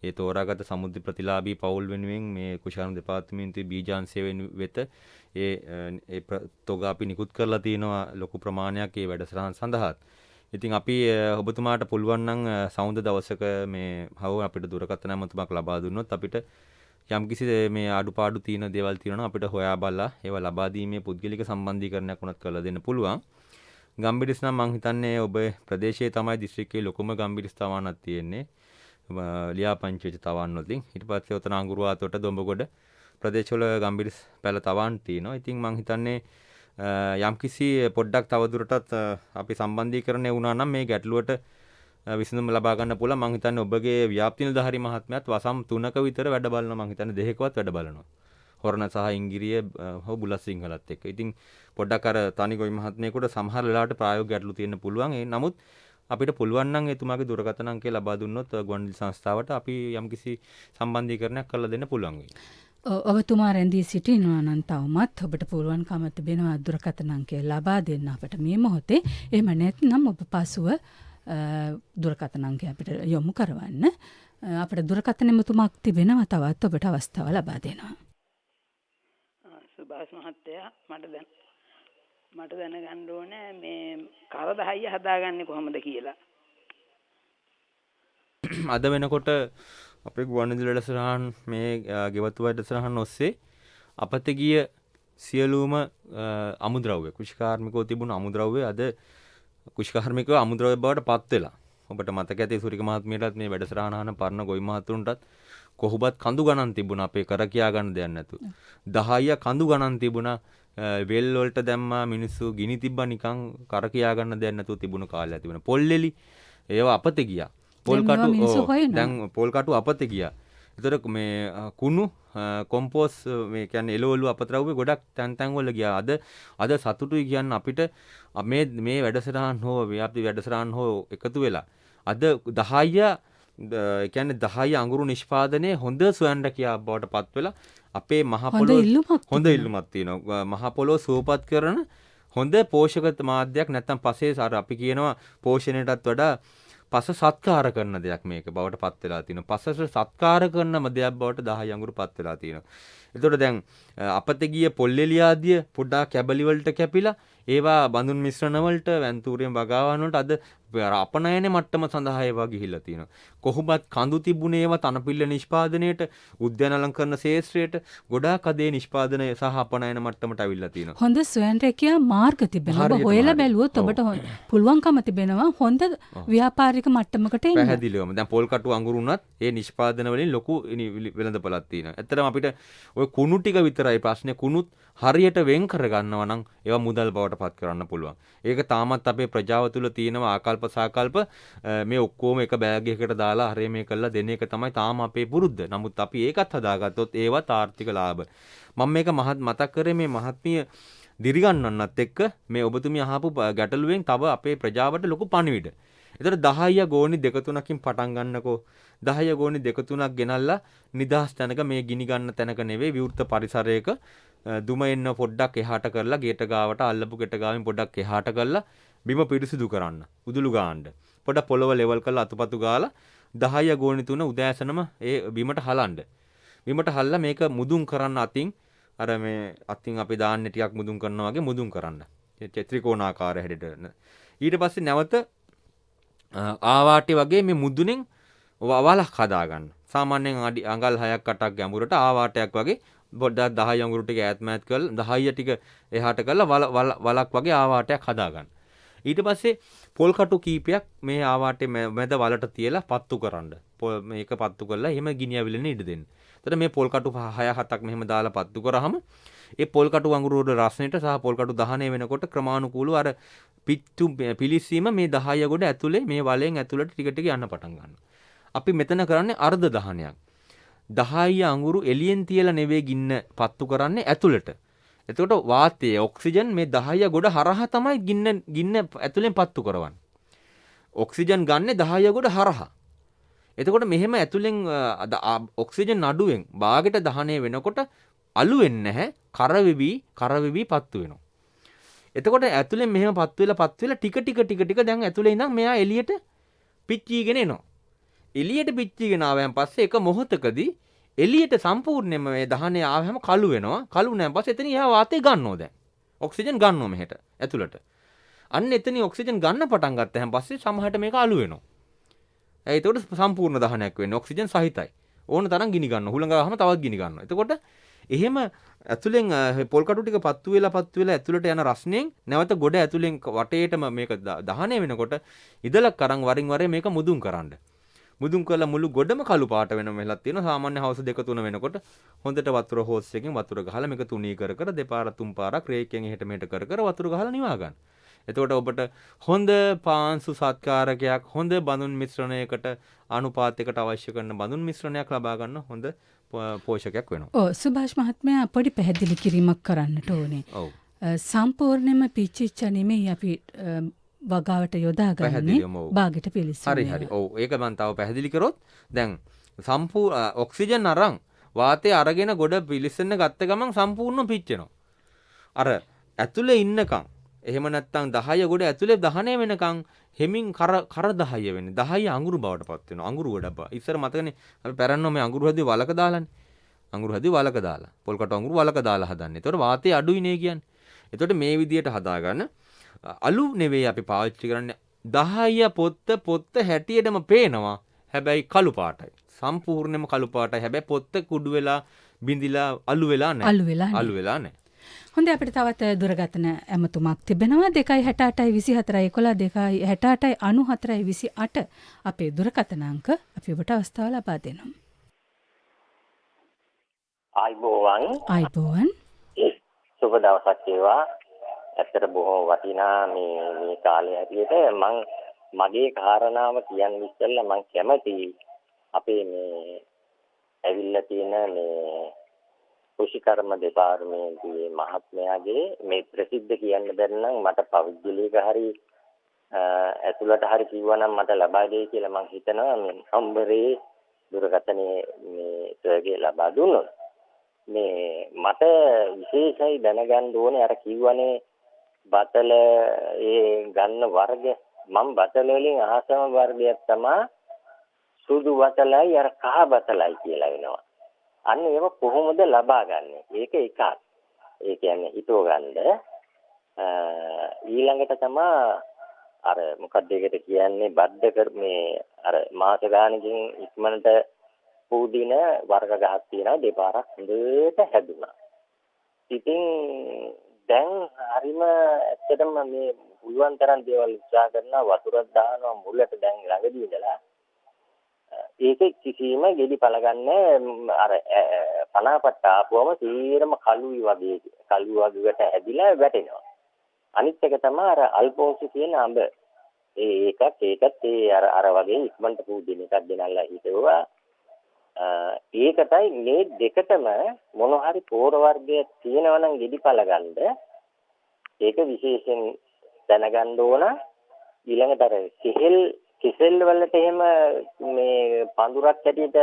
ඒ තෝරාගත සමුද්‍ර ප්‍රතිලාභී පවුල් වෙනුවෙන් මේ කුෂාණ දෙපාර්තමේන්තුවේ බීජාංශය වෙත ඒ තොග අපි නිකුත් කරලා තිනවා ලොකු ප්‍රමාණයක් ඒ වැඩසටහන සඳහා. ඉතින් අපි ඔබතුමාට පුළුවන් නම් සමුද දවසක මේ අපිට දුරකථන ඇමතුමක් ලබා දුන්නොත් අපිට යම්කිසි මේ අඩුපාඩු තියෙන දේවල් තියෙනවා අපිට හොයා බලලා ඒවා ලබා දීමේ පුද්ගලික සම්බන්ධීකරණයක් උනත් කරලා දෙන්න පුළුවන්. ගම්බිරිස් නම් මං හිතන්නේ ඔබ ප්‍රදේශයේ තමයි දිස්ත්‍රික්කයේ ලොකුම ගම්බිරිස් තවානක් තියෙන්නේ. ලියාපදිංචි වෙච්ච තවන් වලින්. ඊට පස්සේ උතන අඟුරුවාතොට දොඹගොඩ ප්‍රදේශවල ගම්බිරිස් පැල තවන් තියෙනවා. ඉතින් මං හිතන්නේ යම්කිසි පොඩ්ඩක් තවදුරටත් අපි සම්බන්ධීකරණය වුණා නම් මේ ගැටලුවට විසඳුම ලබා ගන්න පුළුවන්. මං හිතන්නේ ඔබගේ ව්‍යාප්ති නිලධාරී මහත්මයාත් වසම් 3ක විතර වැඩ බලනවා. මං හිතන්නේ 2කවත් වැඩ බලනවා. හොරණ සහ ඉංගිරිය හෝ බුලත් සිංහලත් එක්ක. ඉතින් පොඩ්ඩක් අර තනිගොයි මහත්මයෙකුට සමහර වෙලාවට ප්‍රායෝගික ගැටලු තියෙන්න පුළුවන්. ඒ නමුත් අපිට පුළුවන් නම් එතුමාගේ දුරකථන අංකය ලබා දුන්නොත් ගුවන්විදුලි සංස්ථාවට අපි යම්කිසි සම්බන්ධීකරණයක් කරලා දෙන්න පුළුවන් වෙයි.
ඔබතුමා රැඳී සිටිනවා නම් තවමත් ඔබට පුළුවන්කම තිබෙනවා දුරකථන අංකය ලබා දෙන්න අපට මේ මොහොතේ. එහෙම නැත්නම් ඔබ පසුව දුරකථන අංකය අපිට යොමු කරවන්න. අපිට දුරකථන ඇමතුමක් තිබෙනවා තවත් ඔබට අවස්ථාව ලබා දෙනවා.
සුභාෂ් මහත්තයා මට දැනගන්න ඕනේ මේ කරදහයිය හදාගන්නේ කොහොමද කියලා.
අද වෙනකොට අපේ ගුවන්විදුලි වැඩසටහන් මේ ගෙවතු වැඩසටහන් ඔස්සේ අපත ගිය සියලුම අමුද්‍රව්‍ය කුෂිකාර්මිකව තිබුණු අමුද්‍රව්‍ය අද කුෂිකාර්මිකව අමුද්‍රව්‍ය බවට පත් වෙලා. ඔබට මතක ඇති සුරික මහත්මියටත් මේ වැඩසටහන අහන පරණ ගොවි මහතුන්ටත් කොහොබත් කඳු ගණන් තිබුණා අපේ කර කියා ගන්න දෙයක් නැතු. 10 කඳු ගණන් තිබුණා. වෙල් වලට දැම්මා මිනිස්සු ගිනි තිබ්බා නිකන් කර කියා ගන්න දෙයක් නැතුව තිබුණු කාලයක් තිබුණා. පොල්ලෙලි ඒවා අපතේ ගියා. පොල් කටු දැන් පොල් කටු අපතේ ගියා. ඒතර මේ කුණු කොම්පෝස් මේ කියන්නේ එළවලු අපතරව්වේ ගොඩක් තැන් තැන් වල ගියා. අද සතුටුයි කියන්න අපිට මේ වැඩසටහන් හෝ ව්‍යාප්ති වැඩසටහන් හෝ එකතු වෙලා අද 10 කියන්නේ 10 අඟුරු නිෂ්පාදනයේ හොඳ සොයන්න කියා බවට පත් වෙලා අපේ මහ පොළොව හොඳ ඉල්ලුමක් තියෙනවා. මහ පොළොව සුවපත් කරන හොඳ පෝෂක මාධ්‍යයක් නැත්තම් පසේ අර අපි කියනවා පෝෂණයටත් වඩා පස සත්කාර කරන දෙයක් මේක බවට පත් වෙලා තියෙනවා. පසට සත්කාර කරන දෙයක් බවට 10 අඟුරු පත් වෙලා තියෙනවා. එතකොට දැන් අපතේ ගිය පොල්ලෙලිය ආදිය පොඩ්ඩක් කැබලි වලට කැපිලා ඒවා බඳුන් මිශ්‍රණ වලට වැන්තූරියෙන් වගාවන වලට අද අපනයනේ මට්ටම සඳහා ඒවා ගිහිල්ලා තියෙනවා. කොහොමත් කඳු තිබුණේ ඒවා තනපිල්ල නිෂ්පාදනයේට උද්‍යාන අලංකරණ ශාස්ත්‍රයට ගොඩාක් අදේ නිෂ්පාදනය සහ අපනයන මට්ටමට අවිල්ලා තියෙනවා.
හොඳ සොයන් රැකියා මාර්ග තිබෙනවා. ඔබ හොයලා බැලුවොත් ඔබට පුළුවන්කම තිබෙනවා හොඳ ව්‍යාපාරික මට්ටමකට එන්න.
පැහැදිලිවම දැන් පොල් කටු අඟුරු උනත් ඒ නිෂ්පාදන වලින් ලොකු වෙළඳපළක් තියෙනවා. ඇත්තටම අපිට ඔය කුණු ටික විතරයි ප්‍රශ්නේ. කුණුත් හරියට වෙන් කර ගන්නවා නම් ඒවා මුදල් බවට පත් කරන්න පුළුවන්. ඒක තාමත් අපේ ප්‍රජාව තුළ තියෙනවා ආකල්ප සාකල්ප මේ ඔක්කොම එක බෑග් එකකට දාලා හරිය මේ කළා දෙන එක තමයි තාම අපේ පුරුද්ද. නමුත් අපි ඒකත් හදාගත්තොත් ඒවත් ආර්ථික ලාභ. මම මේක මතක් කරේ මේ මහත්මිය දිරිගන්නන්නත් එක්ක මේ ඔබතුමිය අහපු ගැටලුවෙන් තව අපේ ප්‍රජාවට ලොකු පණිවිඩ. ඒතර 10 ගෝණි දෙක තුනකින් පටන් ගන්නකෝ. 10 ගෝණි දෙක තුනක් ගෙනල්ලා නිදහස් තැනක මේ ගිනි ගන්න තැනක නෙවෙයි විවෘත පරිසරයක දුම එන්න පොඩ්ඩක් එහාට කරලා ගේට ගාවට අල්ලපු ගෙට ගාවින් පොඩ්ඩක් එහාට කරලා බිම පිරිසිදු කරන්න. උදුළු ගාන්න. පොඩ්ඩක් පොළව ලෙවල් කරලා අතුපතු ගාලා 10 ගෝණි තුන උදෑසනම ඒ බිමට හලන්න. බිමට හල්ලා මේක මුදුන් කරන්න අතින් අර මේ අතින් අපි දාන්නේ ටිකක් මුදුන් කරනවා වගේ මුදුන් කරන්න. ත්‍රිකෝණාකාර හැඩයට. ඊට පස්සේ නැවත ආවාටි වගේ මේ මුදුනෙන් වලක් හදාගන්න. සාමාන්‍යයෙන් අඟල් 6ක් 8ක් ගැඹුරට ආවාටයක් වගේ පොඩ්ඩක් 10 අඟුරු ටික ඈත් මෑත් කරලා 10 ටික එහාට කරලා වලක් වගේ ආවාටයක් හදාගන්න. ඊට පස්සේ පොල් කටු කීපයක් මේ ආවාටේ මැද වලට තියලා පත්තු කරන්න. මේක පත්තු කරලා එහෙම ගිනි ඇවිලෙන්න ඉඩ දෙන්න. එතකොට මේ පොල් කටු 6-7ක් මෙහෙම දාලා පත්තු කරාම ඒ පොල් කටු අඟුරු වල රසණයට සහ පොල් කටු දහනය වෙනකොට ක්‍රමානුකූලව අර පිට්ටු පිලිස්සීම මේ 10 ගොඩ ඇතුලේ මේ වලෙන් ඇතුලට ටික ටික යන්න පටන් ගන්නවා. අපි මෙතන කරන්නේ අර්ධ දහනයක්. 10 අඟුරු එළියෙන් තියලා නෙවෙයි ගින්න පත්තු කරන්නේ ඇතුලට. එතකොට වාතයේ ඔක්සිජන් මේ 10 ගොඩ හරහා තමයි ගින්න ඇතුලෙන් පත්තු කරවන්නේ. ඔක්සිජන් ගන්නෙ 10 ගොඩ හරහා. එතකොට මෙහෙම ඇතුලෙන් ඔක්සිජන් අඩුවෙන් බාගෙට දහනය වෙනකොට අලු වෙන්නේ නැහැ. කරවිවි පත්තු වෙනවා. එතකොට ඇතුලෙන් මෙහෙම පත්තු වෙලා ටික දැන් ඇතුලේ ඉඳන් මෙයා එළියට පිච්චීගෙන එනවා. එළියට පිච්චීගෙන ආවයන් පස්සේ එක මොහොතකදී එළියට සම්පූර්ණයෙන්ම මේ දහනය ආවම කළු වෙනවා. කළු වුණාන් පස්සේ එතන එහා වාතය ගන්නවා දැන්. ඔක්සිජන් ගන්නවා මෙහෙට ඇතුළට. අන්න එතනින් ඔක්සිජන් ගන්න පටන් ගත්තාන් පස්සේ සමහරට මේක අලු වෙනවා. ඒකට සම්පූර්ණ දහනයක් වෙන්නේ ඔක්සිජන් සහිතයි. ඕන තරම් ගිනි ගන්නවා. හුළඟ ගහම තවත් ගිනි ගන්නවා. එතකොට එහෙම ඇතුලෙන් පොල් කටු ටික පත්තු වෙලා ඇතුලට යන රස්නෙන් නැවත ගොඩ ඇතුලෙන් වටේටම මේක දහනය වෙනකොට ඉදලක් අරන් වරින් වර මේක මුදුන් කරන්න. මුදුන් කරලා මුළු ගොඩම කළු පාට වෙනම වෙලක් තියෙනවා. සාමාන්‍ය හවස 2-3 වෙනකොට හොඳට වතුර හෝස් එකකින් වතුර ගහලා මේක තුනී කර දෙපාර තුන් පාරක් රේකෙන් එහෙට මෙහෙට කර වතුර ගහලා නිවා ගන්න. එතකොට ඔබට හොඳ පාංශු සත්කාරකයක් හොඳ බඳුන් මිශ්‍රණයකට අනුපාතයකට අවශ්‍ය කරන බඳුන් මිශ්‍රණයක් ලබා ගන්න හොඳ පෝෂකයක් වෙනවා.
ඔව් සුභාෂ් මහත්මයා පොඩි පැහැදිලි කිරීමක් කරන්නට ඕනේ.
ඔව්.
සම්පූර්ණයෙන්ම පිච්චිච්ච නෙමෙයි අපි වගාවට යොදාගන්නේ බාගෙට පිලිස්සන.
හරි. ඔව් ඒක මම තව පැහැදිලි කරොත් දැන් ඔක්සිජන් අරන් වාතය අරගෙන ගොඩ පිලිස්සන්න ගත්ත ගමන් සම්පූර්ණ පිච්චෙනවා. අර ඇතුලේ ඉන්නකම් එහෙම නැත්නම් 10 ගොඩ ඇතුලේ දහනය වෙනකන් හෙමින් කර 10 වෙන්නේ 10 අඟුරු බවට පත් වෙනවා. අඟුරු ගොඩ බා. ඉස්සර මතකනේ අපි පැරන්නෝ මේ අඟුරු හැදුවේ වලක දාලානේ. අඟුරු හැදුවේ වලක දාලා. පොල් කට අඟුරු වලක දාලා හදන්නේ. ඒතකොට වාතය අඩුයි නේ කියන්නේ. ඒතකොට මේ විදියට හදාගන්න අලු නෙවෙයි අපි පාවිච්චි කරන්නේ 10 පොත්ත හැටියටම පේනවා. හැබැයි කළු පාටයි. සම්පූර්ණයෙන්ම කළු පාටයි. හැබැයි පොත්ත කුඩු වෙලා බිඳිලා අලු වෙලා නැහැ. අලු වෙලා නැහැ.
හොඳයි අපිට තවත් දුරගතන ඇමතුමක් තිබෙනවා 268 24 11 268 94 28 අපේ දුරකථන අංක අපි ඔබට අවස්ථාව ලබා දෙනවා. ආයිබෝවන්
සුබ දවසක් වේවා. ඇත්තට බොහොම වටිනා මේ කාලේ හැටියට මගේ කාරණාව කියන්න ඉස්සෙල්ලා මම කැමති අපේ මේ ඇවිල්ලා තියෙන මේ කුෂිකර්ම දෙපාර්තමේන්තුවේ මහත්මයාගේ මේ ප්‍රසිද්ධ කියන්න බැරි නම් මට පෞද්ගලික හරි ඇතුළට හරි කිව්වනම් මට ලබා දෙයි කියලා මම හිතනවා. මේ නම්බරේ දුරකථනයේ මේ සර්ගේ ලබා දුන්නොත් මේ මට විශේෂයි දැනගන්න ඕනේ අර කිව්වනේ බතල ඒ ගන්න වර්ග මම බතල වලින් ආසම වර්ගයක් තමයි සුදු බතලයි අර කහ බතලයි කියලා වෙනවා. අන්න ඒක කොහොමද ලබා ගන්නෙ? ඒක එකක්. ඒ කියන්නේ හිතව ගන්න. ඊළඟට තමයි අර මොකක්ද ඒකට කියන්නේ බද්ද මේ අර මාස ගානකින් ඉක්මනට පූදින වර්ග ගහක් තියෙනවා දෙපාරක් හොඳට හැදුනා. ඉතින් දැන් හරිම ඇත්තටම මේ පුළුවන් තරම් දේවල් උත්සාහ කරනවා වතුරක් දානවා මුලට දැන් ළඟදී ඉඳලා ඒක කිසිම ගෙඩි පළගන්නේ අර 50කට ආපුවම තීරම කළුයි වගේකට ඇදිලා වැටෙනවා. අනිත් එක තමයි අර අල්පෝසි කියන අඹ. ඒකත් ඒ අර වගේ ඉක්මනට පූදින එකක් දෙනල්ලා හිටුවා. ඒකටයි මේ දෙකටම මොන හරි පෝර වර්ගයක් තියෙනවා නම් ගෙඩි පළගන්න ඒක විශේෂයෙන් දැනගන්න ඕන. ඊළඟට අර කෙහෙල් කිසෙල් වලට එහෙම මේ පඳුරක් ඇටියට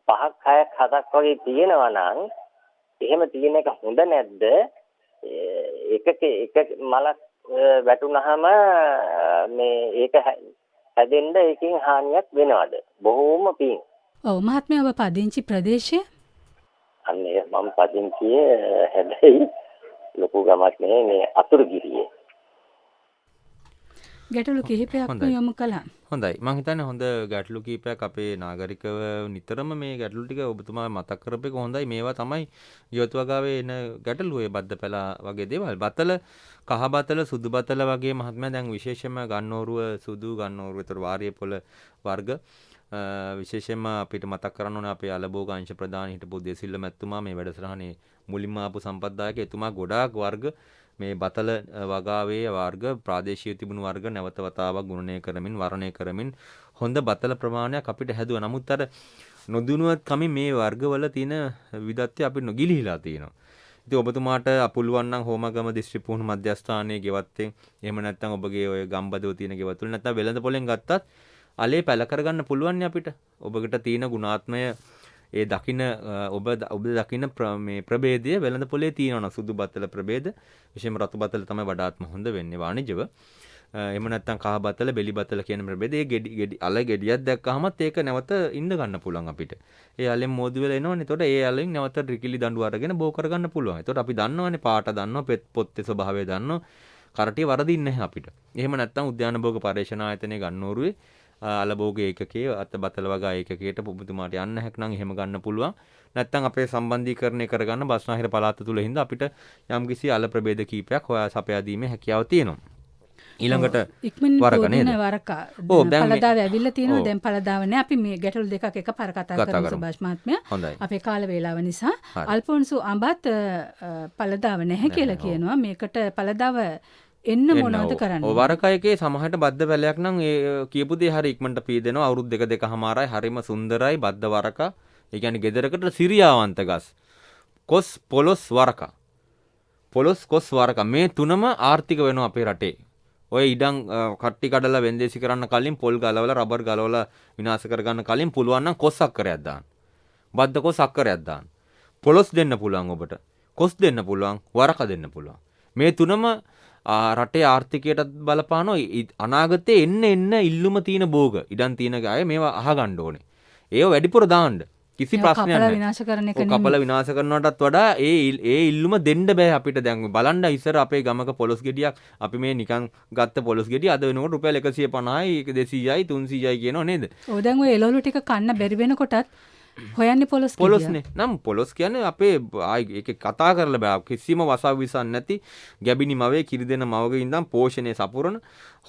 5ක් 6ක් 7ක් වගේ තියෙනවා නම් එහෙම තියෙන එක හොඳ නැද්ද? එක මලක් වැටුනහම මේ ඒක හැදෙන්න ඒකෙන් හානියක් වෙනවද? බොහෝම පිං.
ඔව් මහත්මයා ඔබ පදිංචි ප්‍රදේශය?
අන්නේ මම පදිංචියේ හැබැයි ලොකු ගමක් නෙමෙයි මේ අතුරුගිරියේ.
ගැටලු කිහිපයක් යොමු කළා.
හොඳයි. මම හිතන්නේ හොඳ ගැටලු කිහිපයක් අපේ නාගරිකව නිතරම මේ ගැටලු ටික ඔබතුමා මතක් කරපේක හොඳයි. මේවා තමයි යොතුවගාවේ එන ගැටලු ඒ බද්දපැලා වගේ දේවල්. බතල, කහ බතල, සුදු බතල වගේ මහත්මයා දැන් විශේෂයෙන්ම ගන්නෝරුව සුදු ගන්නෝරුව විතර වාරිය පොළ වර්ග විශේෂයෙන්ම අපිට මතක් කරන්න ඕනේ අපේ අලබෝග අංශ ප්‍රධාන හිටපු දෙසිල්ල මැතිතුමා මේ වැඩසටහනේ මුලින්ම ආපු සම්පත්දායක එතුමා ගොඩාක් වර්ග මේ බතල වගාවේ වර්ග ප්‍රාදේශීය තිබුණු වර්ග නැවත වතාවක් ගුණනය කරමින් වර්ණය කරමින් හොඳ බතල ප්‍රමාණයක් අපිට හැදුවා. නමුත් අර නොදුනුවත් කමින් මේ වර්ගවල තියෙන විවිධත්වය අපිට නොගිලිහිලා තියෙනවා. ඉතින් ඔබතුමාට අපුලුවන් නම් හෝමගම දිස්ත්‍රික් පුහුණු මධ්‍යස්ථානයේ ගෙවත්තෙන් එහෙම නැත්නම් ඔබගේ ඔය ගම්බදව තියෙන ගෙවතුල් නැත්නම් වෙළඳ පොලෙන් ගත්තත් අලේ පැල කරගන්න පුළුවන් අපිට. ඔබකට තියෙන ගුණාත්මය ඒ දකින්න ඔබ දකින්න මේ ප්‍රභේදය වෙළඳ පොලේ තියෙනවා. සුදු බතල ප්‍රභේද විශේෂයෙන්ම රතු බතල තමයි වඩාත්ම හොඳ වෙන්නේ වාණිජව. එහෙම නැත්නම් කහ බතල බෙලි බතල කියන ප්‍රභේදයේ ගෙඩි අල ගෙඩියක් දැක්කහමත් ඒක නැවත ඉන්න ගන්න පුළුවන් අපිට. ඒ අලෙන් මෝදු වෙලා එනවනේ. එතකොට ඒ අලෙන් නැවත රිකිලි දඬු අරගෙන බෝ කරගන්න පුළුවන්. එතකොට අපි දන්නවනේ පාට දන්නවා පොත්තේ ස්වභාවය දන්නවා. කරටිය වරදින්නේ නැහැ අපිට. එහෙම නැත්නම් උද්‍යාන භෝග පරීක්ෂණ ආයතනයේ ගන්නෝරුවේ අලබෝග ඒකකයේ අත බතල වගා ඒකකයට ඔබතුමාට යන්න හැක්නම් එහෙම ගන්න පුළුවන්. නැත්නම් අපේ සම්බන්ධීකරණය කරගන්න බස්නාහිර පළාත තුල හින්දා අපිට යම්කිසි අල ප්‍රභේද කීපයක් හොයා සපයා දීමේ හැකියාව තියෙනවා. ඊළඟට වරක නේද?
පළදාව ඇවිල්ලා තියෙනවා. දැන් පළදාව නෑ. අපි මේ ගැටලු දෙකක් එකපාර කතා කරමු සුභාෂ් මහත්මයා. අපේ කාල වේලාව නිසා අල්ෆොන්සු අඹත් පළදාව නැහැ කියලා කියනවා. මේකට පළදාව එන්න මොනවද කරන්නේ?
වරකයකේ සමහරට බද්ද පැලයක් නම් ඒ කියපු දේ හරිය ඉක්මනට පීදෙනවා. අවුරුදු දෙක දෙකමාරයි හරිම සුන්දරයි බද්ද වරක. ඒ කියන්නේ ගෙදරකට සිරියාවන්ත ගස්. කොස් පොලොස් වරක. පොලොස් කොස් වරක මේ තුනම ආර්ථික වෙනවා අපේ රටේ. ඔය ඉඩම් කට්ටි කඩලා වෙන්දේසි කරන්න කලින් පොල් ගලවලා රබර් ගලවලා විනාශ කරගන්න කලින් පුළුවන් නම් කොස් අක්කරයක් දාන්න. බද්ද කොස් අක්කරයක් දාන්න. පොලොස් දෙන්න පුළුවන් ඔබට. කොස් දෙන්න පුළුවන්. වරක දෙන්න පුළුවන්. මේ තුනම රටේ ආර්ථිකයට බලපානවා. අනාගතේ එන්න ඉල්ලුම තියෙන භෝග ඉඩම් තියෙන අය මේවා අහගන්න ඕනේ. ඒව වැඩිපුර දාන්න. කිසි ප්‍රශ්නයක් නැහැ. කපල විනාශ කරනවටත් වඩා ඒ ඉල්ලුම දෙන්න බෑ අපිට. දැන් බලන්න ඉස්සර අපේ ගමක පොලොස් ගෙඩියක් අපි මේ නිකන් ගත්ත පොලොස් ගෙඩිය අද වෙනකොට රුපියල් 150යි 200යි 300යි කියනෝ නේද?
ඔව් දැන් ඔය එළවලු ටික කන්න බැරි වෙනකොටත් හොයන්නේ
පොලොස්නේ. නම් පොලොස් කියන්නේ අපේ ඒක කතා කරලා බෑ. කිසිම වසාව විසන් නැති ගැබිනි මවේ කිරි දෙන මවගේ ඉඳන් පෝෂණය සපුරන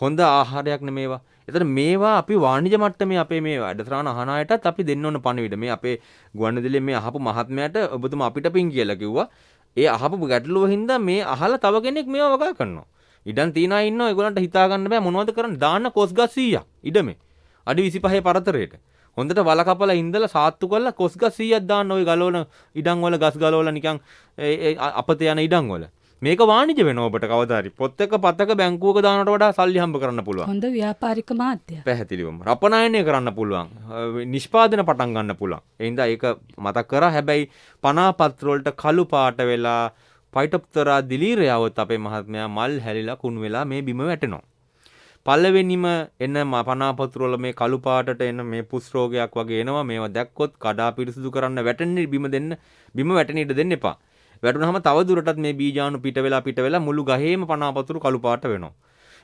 හොඳ ආහාරයක් නෙමේවා. එතන මේවා අපි වාණිජ මට්ටමේ අපේ මේ වැඩසටහන අහන අයටත් අපි දෙන්න ඕන පණිවිඩ. මේ අපේ ගුවන්විදුලියේ මේ අහපු මහත්මයාට ඔබතුමා අපිට පින් කියලා කිව්වා. ඒ අහපු ගැටලුව හින්දා මේ අහලා තව කෙනෙක් මේවා වගා කරනවා. ඉඩම් තියන අය ඉන්නවා. ඒගොල්ලන්ට හිතා ගන්න බෑ මොනවද කරන්න. දාන්න කොස් ගස් 100ක් ඉඩමේ. අඩි 25 පරතරයට. හොඳට වල කපලා ඉඳලා සාත්තු කරලා කොස් ගස් 100ක් දාන්න ওই ගලවන ඉඩම් වල ගස් ගලවලා නිකන් අපත යන ඉඩම් වල. මේක වාණිජ වෙනවා ඔබට කවදා හරි. පොත් එක පතක බැංකුවක දානට වඩා සල්ලි හම්බ කරන්න පුළුවන්.
හොඳ ව්‍යාපාරික මාධ්‍ය.
පැහැදිලිවම. රපණායනය කරන්න පුළුවන්. නිෂ්පාදන පටන් ගන්න පුළුවන්. ඒ හින්දා ඒක මතක් කරා. හැබැයි පනා පත්‍ර වලට කළු පාට වෙලා ෆයිටොප්තෙරා දිලීරයවොත් අපේ මහත්මයා මල් හැලිලා කුණු වෙලා මේ බිම වැටෙනවා. පළවෙනිම එන පනා පත්‍ර වල මේ කළු පාටට එන මේ පුස් රෝගයක් වගේ එනවා. මේවා දැක්කොත් කඩා පිරිසිදු කරන්න වැටෙන්නේ බිම වැටෙන්න ඉඩ දෙන්න එපා. වැටුනහම තව දුරටත් මේ බීජාණු පිට වෙලා මුළු ගහේම පනාපතුරු කළු පාට වෙනවා.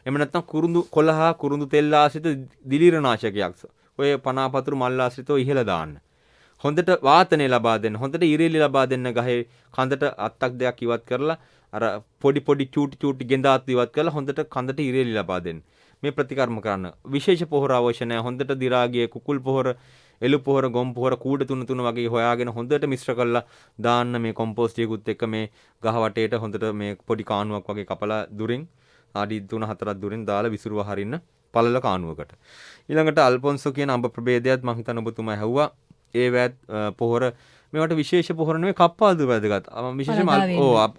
එහෙම නැත්නම් කුරුඳු කොළහා කුරුඳු තෙල් ආශ්‍රිත දිලීරනාශකයක්. ඔය පනාපතුරු මල් ආශ්‍රිතව ඉහළ දාන්න. හොඳට වාතනය ලබා දෙන්න. හොඳට ඉරේලි ලබා දෙන්න ගහේ කඳට අත්තක් දෙකක් ඉවත් කරලා අර පොඩි චූටි ගෙඳාත් ඉවත් කරලා හොඳට කඳට ඉරේලි ලබා දෙන්න. මේ ප්‍රතිකර්ම කරන්න. විශේෂ පොහොර අවශ්‍ය නැහැ. හොඳට දි รา ගිය කුකුල් පොහොර එළු පොහොර ගොම් පොහොර කූඩ තුන වගේ හොයාගෙන හොඳට මිශ්‍ර කරලා දාන්න මේ කොම්පෝස්ට් එකකුත් එක්ක මේ ගහ වටේට හොඳට මේ පොඩි කාණුවක් වගේ කපලා දුරින් අඩි 3-4ක් දුරින් දාලා විසිරුව හරින්න පළල කාණුවකට. ඊළඟට අල්ෆොන්සෝ කියන අඹ ප්‍රභේදයක් මම හිතන ඔබතුමා ඇහුවා. ඒ වැත් පොහොර මේවට විශේෂ පොහොර නෙවෙයි කප්පාදු වැදගත්. විශේෂයෙන්ම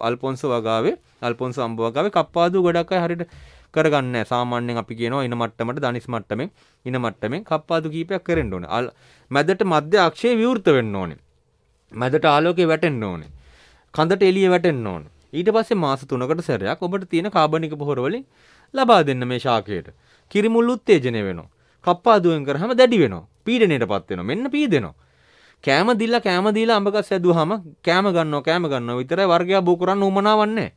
අල්ෆොන්සෝ අඹ වගාවේ කප්පාදු ගොඩක් අය හරියට කරගන්නේ නැහැ. සාමාන්‍යයෙන් අපි කියනවා ඉන මට්ටමට දනිස් මට්ටමෙන් ඉන මට්ටමෙන් කප්පාදු කීපයක් කරෙන්න ඕනේ. මැදට මධ්‍ය අක්ෂය විවෘත වෙන්න ඕනේ. මැදට ආලෝකය වැටෙන්න ඕනේ. කඳට එළිය වැටෙන්න ඕනේ. ඊට පස්සේ මාස 3කට සැරයක් ඔබට තියෙන කාබනික පොහොර වලින් ලබා දෙන්න මේ ශාකයට. කිරිමුල් උත්තේජනය වෙනවා. කප්පාදුවෙන් කරාම දැඩි වෙනවා. පීඩණයටපත් වෙනවා. මෙන්න පීදෙනවා. කෑම දීලා අඹ ගස් ඇදුවාම කෑම ගන්නවා විතරයි වර්ගය බෝ කරන්න උමනාවක් නැහැ.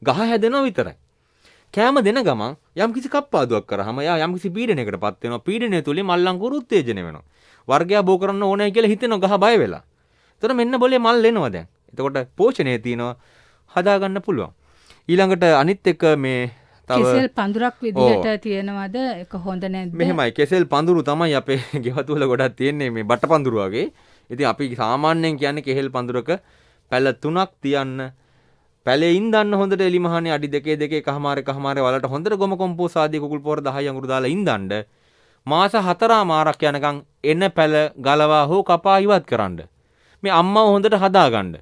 ගහ හැදෙනවා විතරයි. කෑම දෙන ගමන් යම්කිසි කප්පාදුවක් කරාම යා යම්කිසි පීඩනයකටපත් වෙනවා. පීඩනය තුලින් මල්ලංකුරු උත්තේජනය වෙනවා. වර්ගය බෝ කරන්න ඕනේ කියලා හිතෙනවා ගහ බය වෙලා. එතකොට මෙන්න બોලේ මල් එනවා දැන්. එතකොට පෝෂණය තියෙනවා හදාගන්න පුළුවන්. ඊළඟට අනිත් එක මේ තව
කෙසෙල් පඳුරක් විදිහට තියෙනවද? ඒක හොඳ නැද්ද?
මෙහෙමයි කෙසෙල් පඳුරු තමයි අපේ ගෙවතු වල ගොඩක් තියෙන්නේ මේ බට පඳුරු වගේ. ඉතින් අපි සාමාන්‍යයෙන් කියන්නේ කෙහෙල් පඳුරක පැල 3ක් තියන්න. පැලේ ඉඳන්න හොඳට එලි මහනේ අඩි 2 වලට හොඳට ගොම කොම්පෝස් ආදී කුකුල් පොර 10 අඟුරු දාලා ඉඳන්න. මාස 4මාරක් යනකම් එන පැල ගලවා හෝ කපා ඉවත් කරන්න. මේ අම්මව හොඳට හදාගන්න.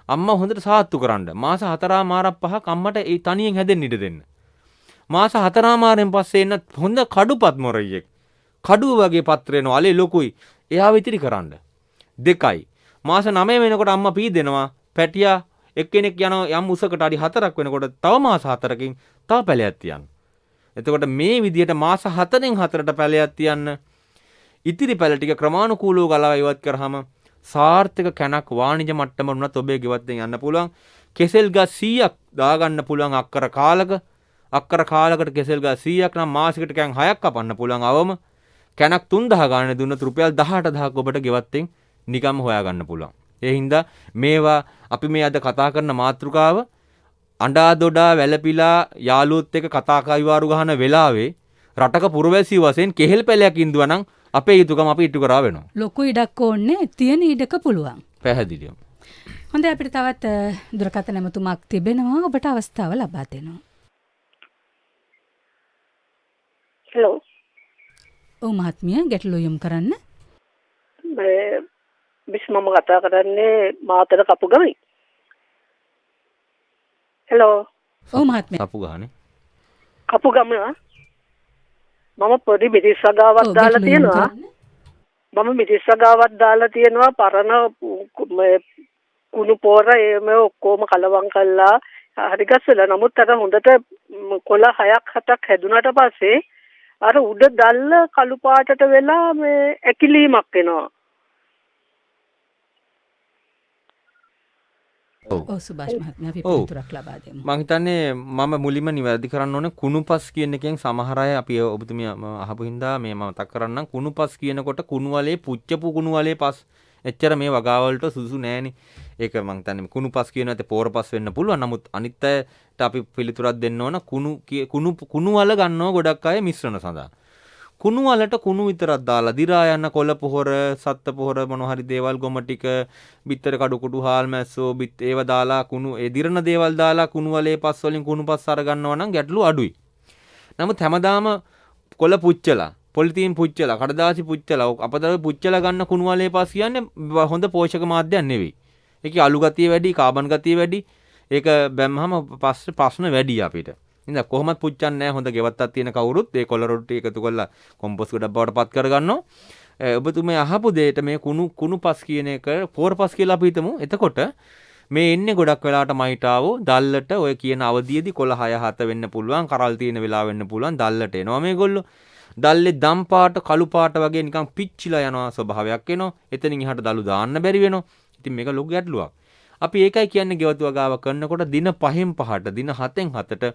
අම්මා හොඳට සාත්තු කරන්න. මාස 4මාරක් 5ක් අම්මට ඒ තනියෙන් හැදෙන්න ඉඩ දෙන්න. මාස 4මාරෙන් පස්සේ එන හොඳ කඩුපත් මොරයියෙක්. කඩුව වගේ පත්‍රේනෝ අලේ ලොකුයි. එයාව ඉතිරි කරන්න. 2යි. මාස 9 වෙනකොට අම්මා පීදෙනවා. පැටියා එක්කෙනෙක් යන යම් උසකට අඩි 4ක් වෙනකොට තව මාස 4කින් තව පැලයක් තියන්න. එතකොට මේ විදිහට මාස 4න් 4ට පැලයක් තියන්න. ඉතිරි පැල ටික ක්‍රමානුකූලව ගලවා ඉවත් කරාම සාර්ථක කැනක් වාණිජ මට්ටම වුණත් ඔබේ ගෙවත්තෙන් යන්න පුළුවන්. කෙසෙල් ගස් 100ක් දාගන්න පුළුවන් අක්කර කාලකට කෙසෙල් ගස් 100ක් නම් මාසෙකට කැන් 6ක් කපන්න පුළුවන් අවම. කැනක් 3000 ගානේ දුන්නොත් රුපියල් 18000ක් ඔබට ගෙවත්තෙන් නිකම්ම හොයාගන්න පුළුවන්. ඒ හින්දා මේවා අපි මේ අද කතා කරන මාතෘකාව අඬා දොඩා වැළපිලා යාළුවොත් එක්ක කතා කයිවාරු ගහන වෙලාවේ රටක පුරවැසියෝ වශයෙන් කෙහෙල් පැලයක් ඉඳුවා නම් අපේ යුතුයකම අපි ඉටු කරා වෙනවා.
ලොකු ඉඩක් ඕනේ තියෙන ඉඩක පුළුවන්.
පැහැදිලිවම.
හොඳයි අපිට තවත් දුරකථන ඇමතුමක් තිබෙනවා. ඔබට අවස්ථාව ලබා දෙනවා.
හෙලෝ.
ඔව් මහත්මිය ගැටළු යොමු කරන්න.
මම කතා කරන්නේ මාතර කපුගමයි. හෙලෝ.
ඔව් මහත්මිය.
කපුගහනේ.
කපුගම මම පොඩි මිරිස් වගාවක් දාලා තියෙනවා. පරණ කුණු පොර මේ ඔක්කොම කලවම් කළා හරි ගස්සලා. නමුත් අර හොඳට කොළ 6ක් 7ක් හැදුනට පස්සේ අර උඩ දැල්ල කළු පාටට වෙලා මේ ඇකිලීමක් එනවා.
ඔව් සුභාෂ් මහත්මයා අපි පිළිතුරක් ලබා දෙමු.
මම හිතන්නේ මම මුලින්ම නිවැරදි කරන්න ඕනේ කුණුපස් කියන එකෙන් සමහර අය අපි ඔබතුමිය අහපු හින්දා මේ මම මතක් කරන්නම්. කුණුපස් කියනකොට කුණු වලේ පුච්චපු කුණු වලේ පස් එච්චර මේ වගාවලට සුසු නෑනේ. ඒක මම හිතන්නේ කුණුපස් කියන ඇත්තේ පෝරපස් වෙන්න පුළුවන්. නමුත් අනිත් අයට අපි පිළිතුරක් දෙන්න ඕන කුණු වල ගන්නවා ගොඩක් අය මිශ්‍රණ සඳහා. කුණු වලට කුණු විතරක් දාලා දිරා යන කොළ පොහොර, සත්ත පොහොර මොන හරි දේවල් ගොම ටික, බිත්තර කඩු කුඩු හාල් මැස්සෝ ඒව දාලා කුණු ඒ දිරන දේවල් දාලා කුණු වලේ පස් වලින් කුණු පස් අර ගන්නවා නම් ගැටලු අඩුයි. නමුත් හැමදාම කොළ පුච්චලා, පොලිතීන් පුච්චලා, කඩදාසි පුච්චලා, අපතල පුච්චලා ගන්න කුණු වලේ පස් කියන්නේ හොඳ පෝෂක මාධ්‍යයක් නෙවෙයි. ඒකේ අලු ගතිය වැඩි, කාබන් ගතිය වැඩි. ඒක බැම්මම ප්‍රශ්න වැඩි අපිට. ඉතින් කොහොමද පුච්චන්නේ නැහැ. හොඳ ගෙවත්තක් තියෙන කවුරුත් ඒ කොළ රොට්ටි එකතු කරලා කොම්පෝස්ට් ඩබ්බාවට පත් කරගන්නවා. ඔබතුමේ අහපු දෙයට මේ කුණු පස් කියන එක පෝරපස් කියලා අපි හිතමු. එතකොට මේ එන්නේ ගොඩක් වෙලාවට මයිටාවෝ දැල්ලට ඔය කියන අවදියේදී කොළ 6 7 වෙන්න පුළුවන්, කරල් තියෙන වෙලාව වෙන්න පුළුවන්. දැල්ලට එනවා මේගොල්ලෝ. දැල්ලේ දම් පාට, කළු පාට වගේ නිකන් පිච්චිලා යනවා ස්වභාවයක් එනවා. එතනින් එහාට දළු දාන්න බැරි වෙනවා. ඉතින් මේක ලොකු ගැටලුවක්. අපි ඒකයි කියන්නේ ගෙවතු වගාව කරනකොට දින 5න් 5ට, දින 7න් 7ට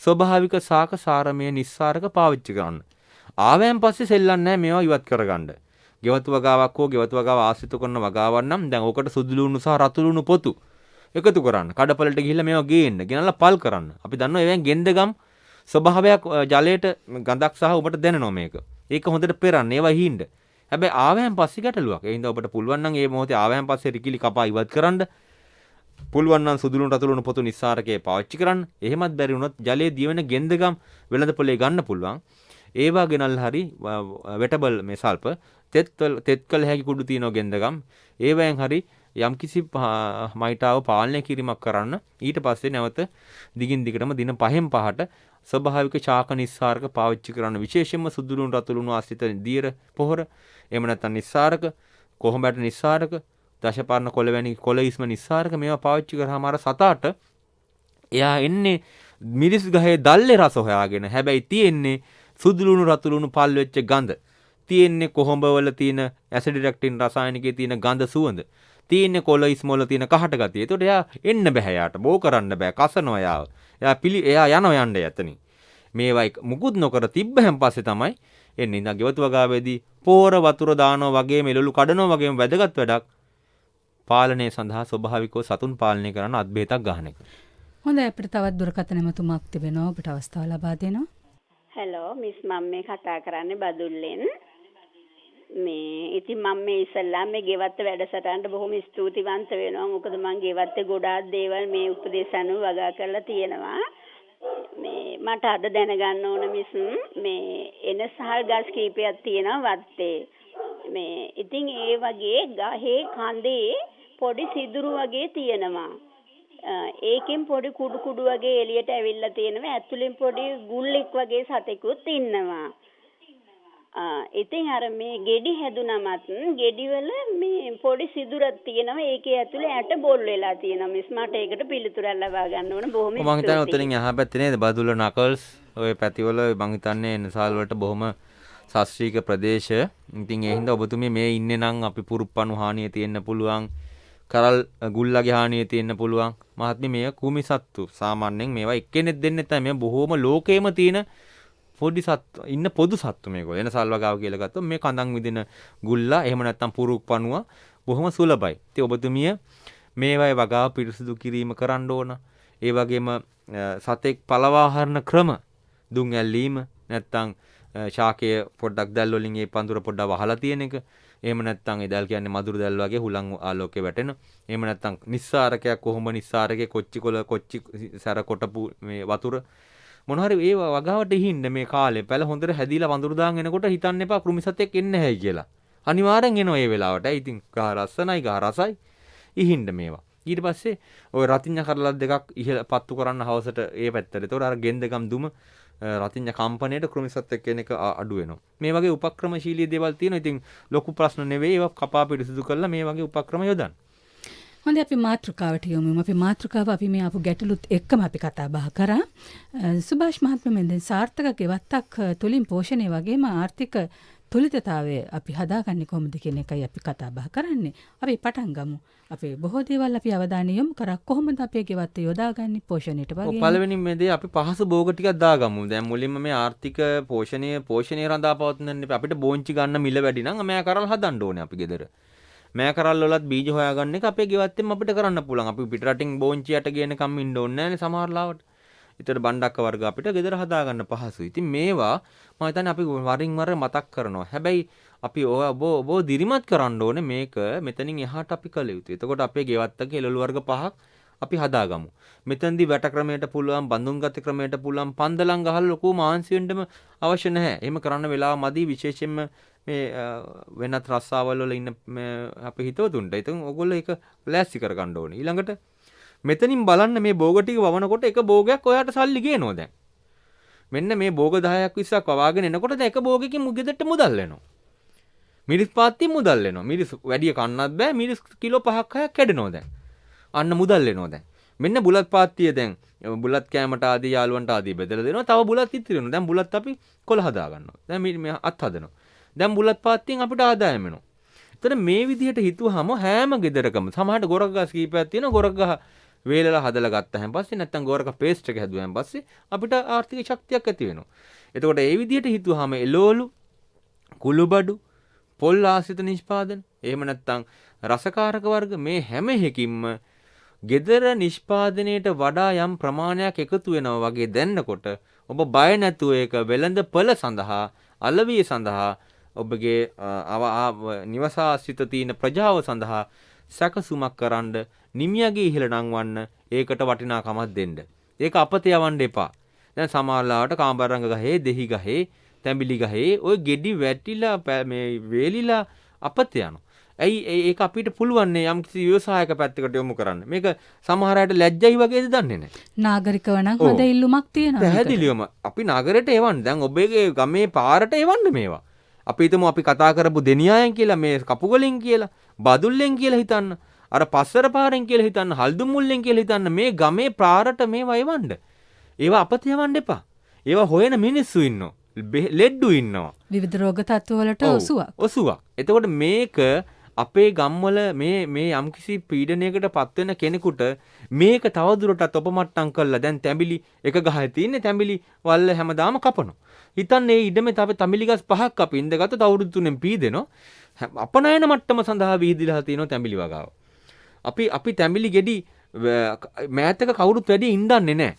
ස්වභාවික සාක සාරමය නිස්සාරක පාවිච්චි කරන්න. ආවයන් පස්සේ සෙල්ලන්නේ නැහැ මේවා ඉවත් කරගන්න. ගෙවතු වගාවක් හෝ ගෙවතු වගාව ආශ්‍රිත කරන වගාවක් නම් දැන් ඕකට සුදු ලුණු සහ රතු ලුණු පොතු එකතු කරන්න. කඩපලට ගිහිල්ලා මේවා ගේන්න. ගෙනල්ලා පල් කරන්න. අපි දන්නවා ඒවෙන් ගෙන්දගම් ස්වභාවයක් ජලයට ගඳක් සහ ඔබට දැනෙනවා මේක. ඒක හොඳට පෙරන්න. ඒවා හිින්ද. හැබැයි ආවයන් පස්සේ ගැටලුවක්. ඒ හින්දා ඔබට පුළුවන් නම් මේ මොහොතේ ආවයන් පස්සේ රිකිලි කපා ඉවත් කරන්න. පුළුවන් නම් සුදු ලුණු රතු ලුණු පොතු නිස්සාරකයේ පාවිච්චි කරන්න. එහෙමත් බැරි වුණොත් ජලයේ දිවෙන ගෙන්දගම් වෙළඳ පොලේ ගන්න පුළුවන්. ඒවා ගෙනල්ලා හරි වෙටබල් මේ සල්ප තෙත් කළ හැකි කුඩු තියෙනවා ගෙන්දගම්. ඒවෙන් හරි යම්කිසි මයිටාව පාලනය කිරීමක් කරන්න ඊට පස්සේ නැවත දිගින් දිගටම දින 5න් 5ට ස්වභාවික ශාක නිස්සාරක පාවිච්චි කරන්න. විශේෂයෙන්ම සුදු ලුණු රතු ලුණු ආශ්‍රිත දියර පොහොර එහෙම නැත්නම් නිස්සාරක කොහොඹට නිස්සාරක දශපර්ණ කොළ වැනි කොළ ඉස්ම නිස්සාරක මේවා පාවිච්චි කරාම අර සතාට එයා එන්නේ මිරිස් ගහේ දැල්ලේ රස හොයාගෙන. හැබැයි තියෙන්නේ සුදු ලුණු රතු ලුණු පල් වෙච්ච ගඳ. තියෙන්නේ කොහොඹවල තියෙන ඇසිඩිරැක්ටින් රසායනිකයේ තියෙන ගඳ සුවඳ. තියෙන්නේ කොළ ඉස්ම වල තියෙන කහට ගතිය. ඒකට එයා එන්න බෑ යාට. බෝ කරන්න බෑ. කසනවා යාව. එයා යනවා යන්නේ යතනින්. මේවා මුකුත් නොකර තිබ්බහන් පස්සේ තමයි එන්නේ. ඉතින් ගෙවතු වගාවේදී පෝර වතුර දානවා වගේම එළවලු කඩනවා වගේම වැදගත් වැඩක් පාලනය සඳහා ස්වභාවිකව සතුන් පාලනය කරන්න අත්බේතක් ගන්න එක.
හොඳයි අපිට තවත් දුරකථන ඇමතුමක් තිබෙනවා. ඔබට අවස්ථාව ලබා දෙනවා.
හෙලෝ මිස් මම මේ කතා කරන්නේ බදුල්ලෙන්. මේ ඉතින් මම මේ ඉස්සල්ලා මේ ගෙවත්ත වැඩසටහනට බොහොම ස්තුතිවන්ත වෙනවා. මොකද මම ගෙවත්තේ ගොඩාක් දේවල් මේ උපදේශ අනුව වගා කරලා තියෙනවා. මේ මට අද දැනගන්න ඕන මිස් මේ එන සහල් ගස් කීපයක් තියෙනවා වත්තේ. මේ ඉතින් ඒ වගේ ගහේ කඳේ පොඩි සිදුරු වගේ තියෙනවා. ඒකෙන් පොඩි කුඩු කුඩු වගේ එළියට ඇවිල්ලා තියෙනවා. ඇතුලෙන් පොඩි ගුල්ලෙක් වගේ සතෙකුත් ඉන්නවා. ඉතින් අර මේ ගෙඩි හැදුනමත් ගෙඩිවල මේ පොඩි සිදුරක් තියෙනවා. ඒකේ ඇතුලේ ඇට බොල් වෙලා තියෙනවා. මිස් මට ඒකට පිළිතුරක් ලබා ගන්න ඕන. බොහොම ස්තුතියි.
මම හිතන්නේ උතනින් එහා පැත්තේ නේද බදුල්ල නකල්ස් ඔය පැතිවල මම හිතන්නේ නසාල් වලට බොහොම ශාස්ත්‍රීය ප්‍රදේශ. ඉතින් ඒ හින්දා ඔබතුමිය මේ ඉන්නේ නම් අපි පුරුප්පණු හානිය තියෙන්න පුළුවන්. කරල් ගුල්ලගේ හානිය තියෙන්න පුළුවන්. මහත්මී මේ කුමි සත්තු සාමාන්‍යයෙන් මේවා එක්කෙනෙක් දෙන්නේ නැහැ. මේ බොහොම ලෝකේම තියෙන පොඩි සත්තු ඉන්න පොදු සත්තු මේගොල්ලෝ. එන සල්වගාව කියලා ගත්තොත් මේ කඳන් විදින ගුල්ලා එහෙම නැත්නම් පුරුප්පණුව බොහොම සුලභයි. ඉතින් ඔබතුමිය මේවායේ වගාව පිරිසිදු කිරීම කරන්න ඕන. ඒ වගේම සතෙක් පළවාහරණ ක්‍රම දුම් ඇල්ලීම නැත්නම් ශාකයේ පොඩ්ඩක් දැල් වලින් ඒ පඳුර පොඩ්ඩක් වහලා තියෙන එක. එහෙම නැත්නම් ඒ දැල් කියන්නේ මදුරු දැල් වගේ හුලං ආලෝකේ වැටෙන. එහෙම නැත්නම් නිස්සාරකයක් කොහොම නිස්සාරකේ කොච්චි සැර කොටපු මේ වතුර මොන හරි ඒ වගාවට හින්න මේ කාලේ පැල හොඳට හැදිලා වඳුරු දාන් එනකොට හිතන්න එපා කෘමිසතෙක් එන්නේ නැහැයි කියලා. අනිවාර්යෙන් එනවා ඒ වෙලාවට. ඉතින් ගහ රස්සනයි ගහ රසයි ඉහින්න මේවා. ඊට පස්සේ ওই රතිඤ්ඤ කරලා දෙකක් ඉහළ පත්තු කරන්න හවසට ඒ පැත්තට. ඒතකොට අර ගෙන්දගම් දුම රතිඤ්ඤ කම්පණයට කෘමිසතෙක් කියන එක අඩු වෙනවා. මේ වගේ උපක්‍රමශීලී දේවල් තියෙනවා. ඉතින් ලොකු ප්‍රශ්න නෙවෙයි. ඒවා කපා පිරිසිදු කරලා මේ වගේ උපක්‍රම යොදන්න.
හොඳයි අපි මාතෘකාවට යමු. අපි මාතෘකාව අපි මේ ආපු ගැටලුත් එක්කම අපි කතා බහ කරා. සුභාෂ් මහත්මයා මෙන්ද සාර්ථක ගෙවත්තක් තුලින් පෝෂණය වගේම ආර්ථික තුලිතතාවය අපි හදාගන්නේ කොහොමද කියන එකයි අපි කතා බහ කරන්නේ. අපි පටන් ගමු. අපි බොහෝ දේවල් අපි අවධානය යොමු කරා කොහොමද අපේ ගෙවත්ත යොදාගන්නේ පෝෂණයට වගේ.
පළවෙනිම දේ අපි පහසු භෝග ටිකක් දාගමු. දැන් මුලින්ම මේ ආර්ථික පෝෂණය රඳා පවත්වන්න අපිට බෝංචි ගන්න මිල වැඩි නම් මෑ කරල් හදන්න ඕනේ අපි ගෙදර. මෑ කරල් වලත් බීජ හොයාගන්න එක අපේ ගෙවත්තෙන් අපිට කරන්න පුළුවන්. අපි පිටරටින් බෝංචියට ගේනකම් ඉන්න ඕනේ නැහැනේ සමහර ලාවට. ඊතර බණ්ඩක්ක වර්ග අපිට ගෙදර හදාගන්න පහසුයි. ඉතින් මේවා මම හිතන්නේ අපි වරින් වර මතක් කරනවා. හැබැයි අපි ඔබ දිරිමත් කරන්න ඕනේ මේක මෙතනින් එහාට අපි කළ යුතුයි. එතකොට අපේ ගෙවත්තක එළවලු වර්ග පහක් අපි හදාගමු. මෙතනදී වැට ක්‍රමයට පුළුවන්, බඳුන් ගති ක්‍රමයට පුළුවන්, පන්දලම් ගහලා ලොකු මාංශ වෙන්නම අවශ්‍ය නැහැ. එහෙම කරන්න වෙලාව මදි. විශේෂයෙන්ම මේ වෙනත් රස්සාවල් වල ඉන්න අපේ හිතවතුන්ට. ඉතින් ඔයගොල්ලෝ ඒක ලෑස්ති කර ගන්න ඕනේ. ඊළඟට මෙතනින් බලන්න මේ බෝග ටික වවනකොට එක බෝගයක් ඔයාට සල්ලි ගේනවා දැන්. මෙන්න මේ බෝග 10ක් 20ක් වවාගෙන එනකොට දැන් එක බෝගකින් මුගෙදට මුදල් වෙනවා. මිරිස් පාත්තිය මුදල් වෙනවා. මිරිස් වැඩි කන්නත් බෑ. මිරිස් කිලෝ 5ක් 6ක් කැඩෙනවා දැන්. අන්න මුදල් වෙනවා දැන්. මෙන්න බුලත් පාත්තිය දැන් බුලත් කෑමට ආදී යාළුවන්ට ආදී බෙදලා දෙනවා. තව බුලත් ඉතිරි වෙනවා. දැන් බුලත් අපි කොළ හදා ගන්නවා. දැන් මේ අත් හදනවා. දැන් බුලත් පාත්තියෙන් අපිට ආදායම වෙනවා. එතන මේ විදිහට හිතුවහම හැම ගෙදරකම සමහරට ගොරක් ගස් කීපයක් තියෙනවා. ගොරක් ගහ වේලලා හදලා ගත්තාන් පස්සේ නැත්තම් ගොරක පේස්ට් එක හැදුවාන් පස්සේ අපිට ආර්ථික ශක්තියක් ඇති වෙනවා. එතකොට ඒ විදිහට හිතුවාම එළවලු, කුළුබඩු, පොල් ආශ්‍රිත නිෂ්පාදන, එහෙම නැත්තම් රසකාරක වර්ග මේ හැම එකකින්ම gedara නිෂ්පාදනයට වඩා යම් ප්‍රමාණයක් එකතු වෙනවා වගේ දැනනකොට ඔබ බය නැතුව ඒක වෙළඳ පළ සඳහා, අලවිය සඳහා, ඔබගේ නිවස ආශ්‍රිත තියෙන ප්‍රජාව සඳහා සැකසුමක් කරන්න නිමියගේ ඉහළ නංවන්න ඒකට වටිනාකමක් දෙන්න. ඒක අපත යවන්න එපා. දැන් සමහරලාවට කාඹරංග ගහේ, දෙහි ගහේ, තැඹිලි ගහේ ওই ගෙඩි වැටිලා මේ වේලිලා අපත යනවා. ඇයි ඒක අපිට පුළුවන් නේ යම්කිසි ව්‍යවසායක පැත්තකට යොමු කරන්න. මේක සමහර අයට ලැජ්ජයි වගේද දන්නේ නැහැ.
නාගරිකව නම් හොඳ ඉල්ලුමක් තියෙනවා.
පැහැදිලිවම අපි නගරයට එවන්න. දැන් ඔබගේ ගමේ පාරට එවන්න මේවා. අපි හිතමු අපි කතා කරපු දෙනියායෙන් කියලා මේ කපුගලෙන් කියලා බදුල්ලෙන් කියලා හිතන්න. අර පස්සර පාරෙන් කියලා හිතන්න. හල්දුම් මුල්ලෙන් කියලා හිතන්න. මේ ගමේ පාරට මේවා එවන්න. ඒවා අපත යවන්න එපා. ඒවා හොයන මිනිස්සු ඉන්නවා. ලෙඩ්ඩු ඉන්නවා.
විවිධ රෝග තත්ත්ව වලට
ඔසුවක්. එතකොට මේක අපේ ගම්වල මේ යම්කිසි පීඩනයකට පත්වෙන කෙනෙකුට මේක තවදුරටත් ඔපමට්ටම් කරලා දැන් තැඹිලි එක ගහේ තියෙන්නේ තැඹිලි වල්ල හැමදාම කපනවා. හිතන්නේ මේ ඉඩමේ තව තැඹිලි ගස් 5ක් අපි ඉඳගත්ත අවුරුදු 3ෙන් පීදෙනවා. අපනයන මට්ටම සඳහා වීදිලා තියෙනවා තැඹිලි වගාව. අපි තැඹිලි ගෙඩි මෑතක කවුරුත් වැඩි ඉඳන්නේ නැහැ.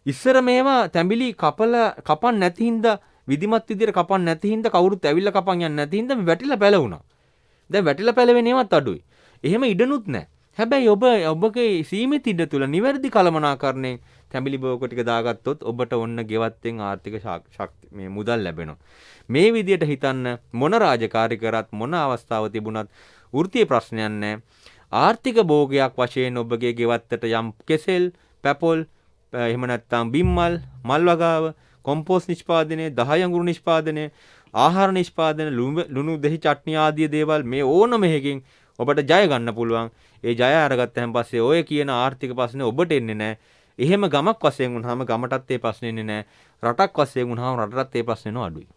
ඉස්සර මේවා තැඹිලි කපන් නැති හින්දා විධිමත් විදියට කපන් නැති හින්දා කවුරුත් ඇවිල්ලා කපන් යන්නේ නැති හින්දා මේ වැටිලා පැලවුණා. දැන් වැටිලා පැලවෙන්නේවත් අඩුයි. එහෙම ඉඩනුත් නැහැ. හැබැයි ඔබගේ සීමිත ඉඩ තුල නිවැරදි කළමනාකරණයෙන් තැඹිලි බෝක ටික දාගත්තොත් ඔබට ඔන්න ගෙවත්තෙන් ආර්ථික ශක්තිය මේ මුදල් ලැබෙනවා. මේ විදියට හිතන්න මොන රාජකාරී කරත් මොන අවස්ථාව තිබුණත් වෘත්තීය ප්‍රශ්නයක් නැහැ. ආර්ථික භෝගයක් වශයෙන් ඔබගේ ගෙවත්තට යම් කෙසෙල්, පැපොල්, එහෙම නැත්නම් බිම්මල්, මල් වගාව, කොම්පෝස්ට් නිෂ්පාදනය, දහය අඟුරු නිෂ්පාදනය, ආහාර නිෂ්පාදන, ලුණු දෙහි චට්නි ආදී දේවල් මේ ඕනම එකකින් ඔබට ජය ගන්න පුළුවන්. ඒ ජය අරගත්තන් පස්සේ ඔය කියන ආර්ථික ප්‍රශ්නේ ඔබට එන්නේ නැහැ. එහෙම ගමක් වශයෙන් වුණාම ගමටත් ඒ ප්‍රශ්නේ එන්නේ නැහැ. රටක් වශයෙන් වුණාම රටටත් ඒ ප්‍රශ්නේ නෝ අඩුයි.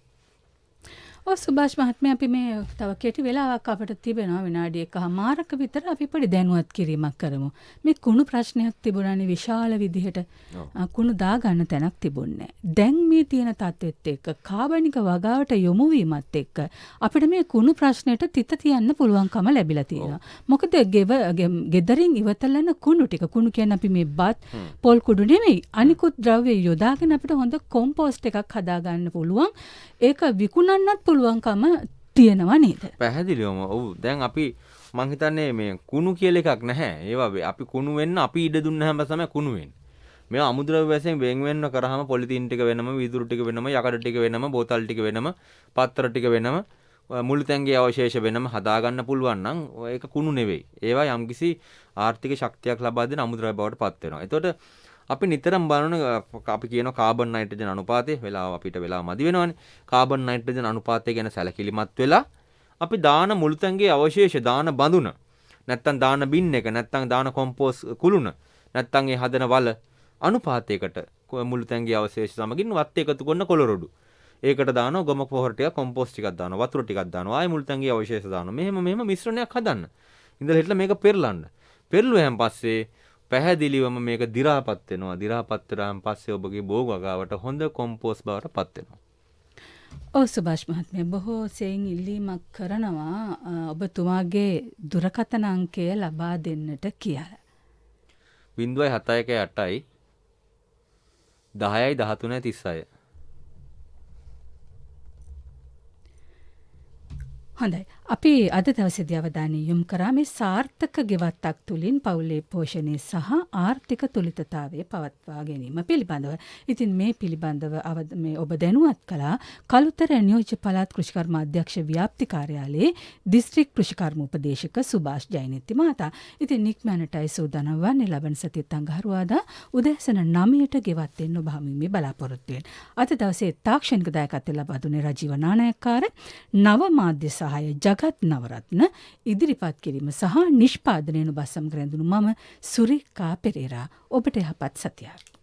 සුභාෂ් මහත්මයා අපි මේ තව කෙටි වෙලාවක් අපිට තිබෙනවා විනාඩි 1මාරක විතර අපි පොඩි දැනුවත් කිරීමක් කරමු. මේ කුණු ප්‍රශ්නයක් තිබුණානේ විශාල විදිහට. කුණු දාගන්න තැනක් තිබුණේ නැහැ. දැන් මේ තියෙන තත්ත්වෙත් එක්ක කාබනික වගාවට යොමු වීමත් එක්ක අපිට මේ කුණු ප්‍රශ්නෙට තිත තියන්න පුළුවන්කම ලැබිලා තියෙනවා. මොකද ගෙදරින් ඉවතලන කුණු ටික කුණු කියන්නේ අපි මේ බත් පොල් කුඩු නෙමෙයි අනිකුත් ද්‍රව්‍ය යොදාගෙන අපිට හොඳ කොම්පෝස්ට් එකක් හදාගන්න පුළුවන්. ඒක විකුණන්නත් පුළුවන්කම තියෙනවා නේද?
පැහැදිලිවම. ඔව්. දැන් අපි මං හිතන්නේ මේ කුණු කියලා එකක් නැහැ. ඒවා අපි කුණු වෙන්න අපි ඉඩ දුන්නාම තමයි කුණු වෙන්නේ. මේවා අමුද්‍රව්‍ය වශයෙන් වෙන් වෙන්න කරාම පොලිතීන් ටික වෙනම, වීදුරු ටික වෙනම, යකඩ ටික වෙනම, බෝතල් ටික වෙනම, පත්‍ර ටික වෙනම, මුළු තැන්ගේ අවශේෂ වෙනම හදාගන්න පුළුවන් නම් ඒක කුණු නෙවෙයි. ඒවා යම්කිසි ආර්ථික ශක්තියක් ලබා දෙන අමුද්‍රව්‍ය බවට පත් වෙනවා. එතකොට අපි නිතරම බලන අපි කියන කාබන් නයිට්‍රජන් අනුපාතය අපිට වෙලාව මදි වෙනවනේ. කාබන් නයිට්‍රජන් අනුපාතය ගැන සැලකිලිමත් වෙලා අපි දාන මුළුතැන්ගේ අවශේෂ දාන බඳුන නැත්තම් දාන බින් එක නැත්තම් දාන කොම්පෝස් කුළුණ නැත්තම් ඒ හදන වල අනුපාතයකට මුළුතැන්ගේ අවශේෂ සමගින් වත් එකතු කරන කොළරොඩු. ඒකට දානවා ගොම පොහොර ටිකක් කොම්පෝස්ට් ටිකක් දානවා වතුර ටිකක් දානවා ආයෙ මුළුතැන්ගේ අවශේෂ දානවා. මෙහෙම මිශ්‍රණයක් හදන්න. ඉඳලා හිටලා මේක පෙරලන්න. පෙරළුවෙන් පස්සේ පැහැදිලිවම මේක දි รา පත් වෙනවා. දි รา පත් වුණාන් පස්සේ ඔබගේ භෝග වගාවට හොඳ කොම්පෝස්ට් බවට පත් වෙනවා.
සුභාෂ් මහත්මයා බොහෝ සෙයින් ඉල්ලීමක් කරනවා ඔබතුමාගේ දුරකථන අංකය ලබා දෙන්නට කියලා.
071 8යි 10යි 13යි 36.
හොඳයි. අපි අද දවසේදී අවධානය යොමු කරා මේ සාර්ථක ගෙවත්තක් තුලින් පවුලේ පෝෂණය සහ ආර්ථික තුලිතතාවය පවත්වා ගැනීම පිළිබඳව. ඉතින් මේ පිළිබඳව මේ ඔබ දැනුවත් කළා කළුතර නියෝජ්‍ය පළාත් කෘෂිකර්ම අධ්‍යක්ෂ ව්‍යාප්ති කාර්යාලයේ දිස්ත්‍රික් කෘෂිකර්ම උපදේශක සුභාෂ් ජයනෙත්ති මහතා. ඉතින් නික්මනටයි සූදානම් වන්නේ ලබන සතියේ අඟහරුවාදා උදෑසන 9ට ගෙවත් දෙන්න ඔබ හමුවේ බලාපොරොත්තු වෙන්න. අද දවසේ තාක්ෂණික දායකත්වය ලබා දුන්නේ රජීව නානායක්කාර නව මාධ්‍ය සහාය ජගත් නවරත්න ඉදිරිපත් කිරීම සහ නිෂ්පාදනය ඔබ සමග රැඳුණු මම සුරිකා පෙරේරා. ඔබට යහපත් සතියක්.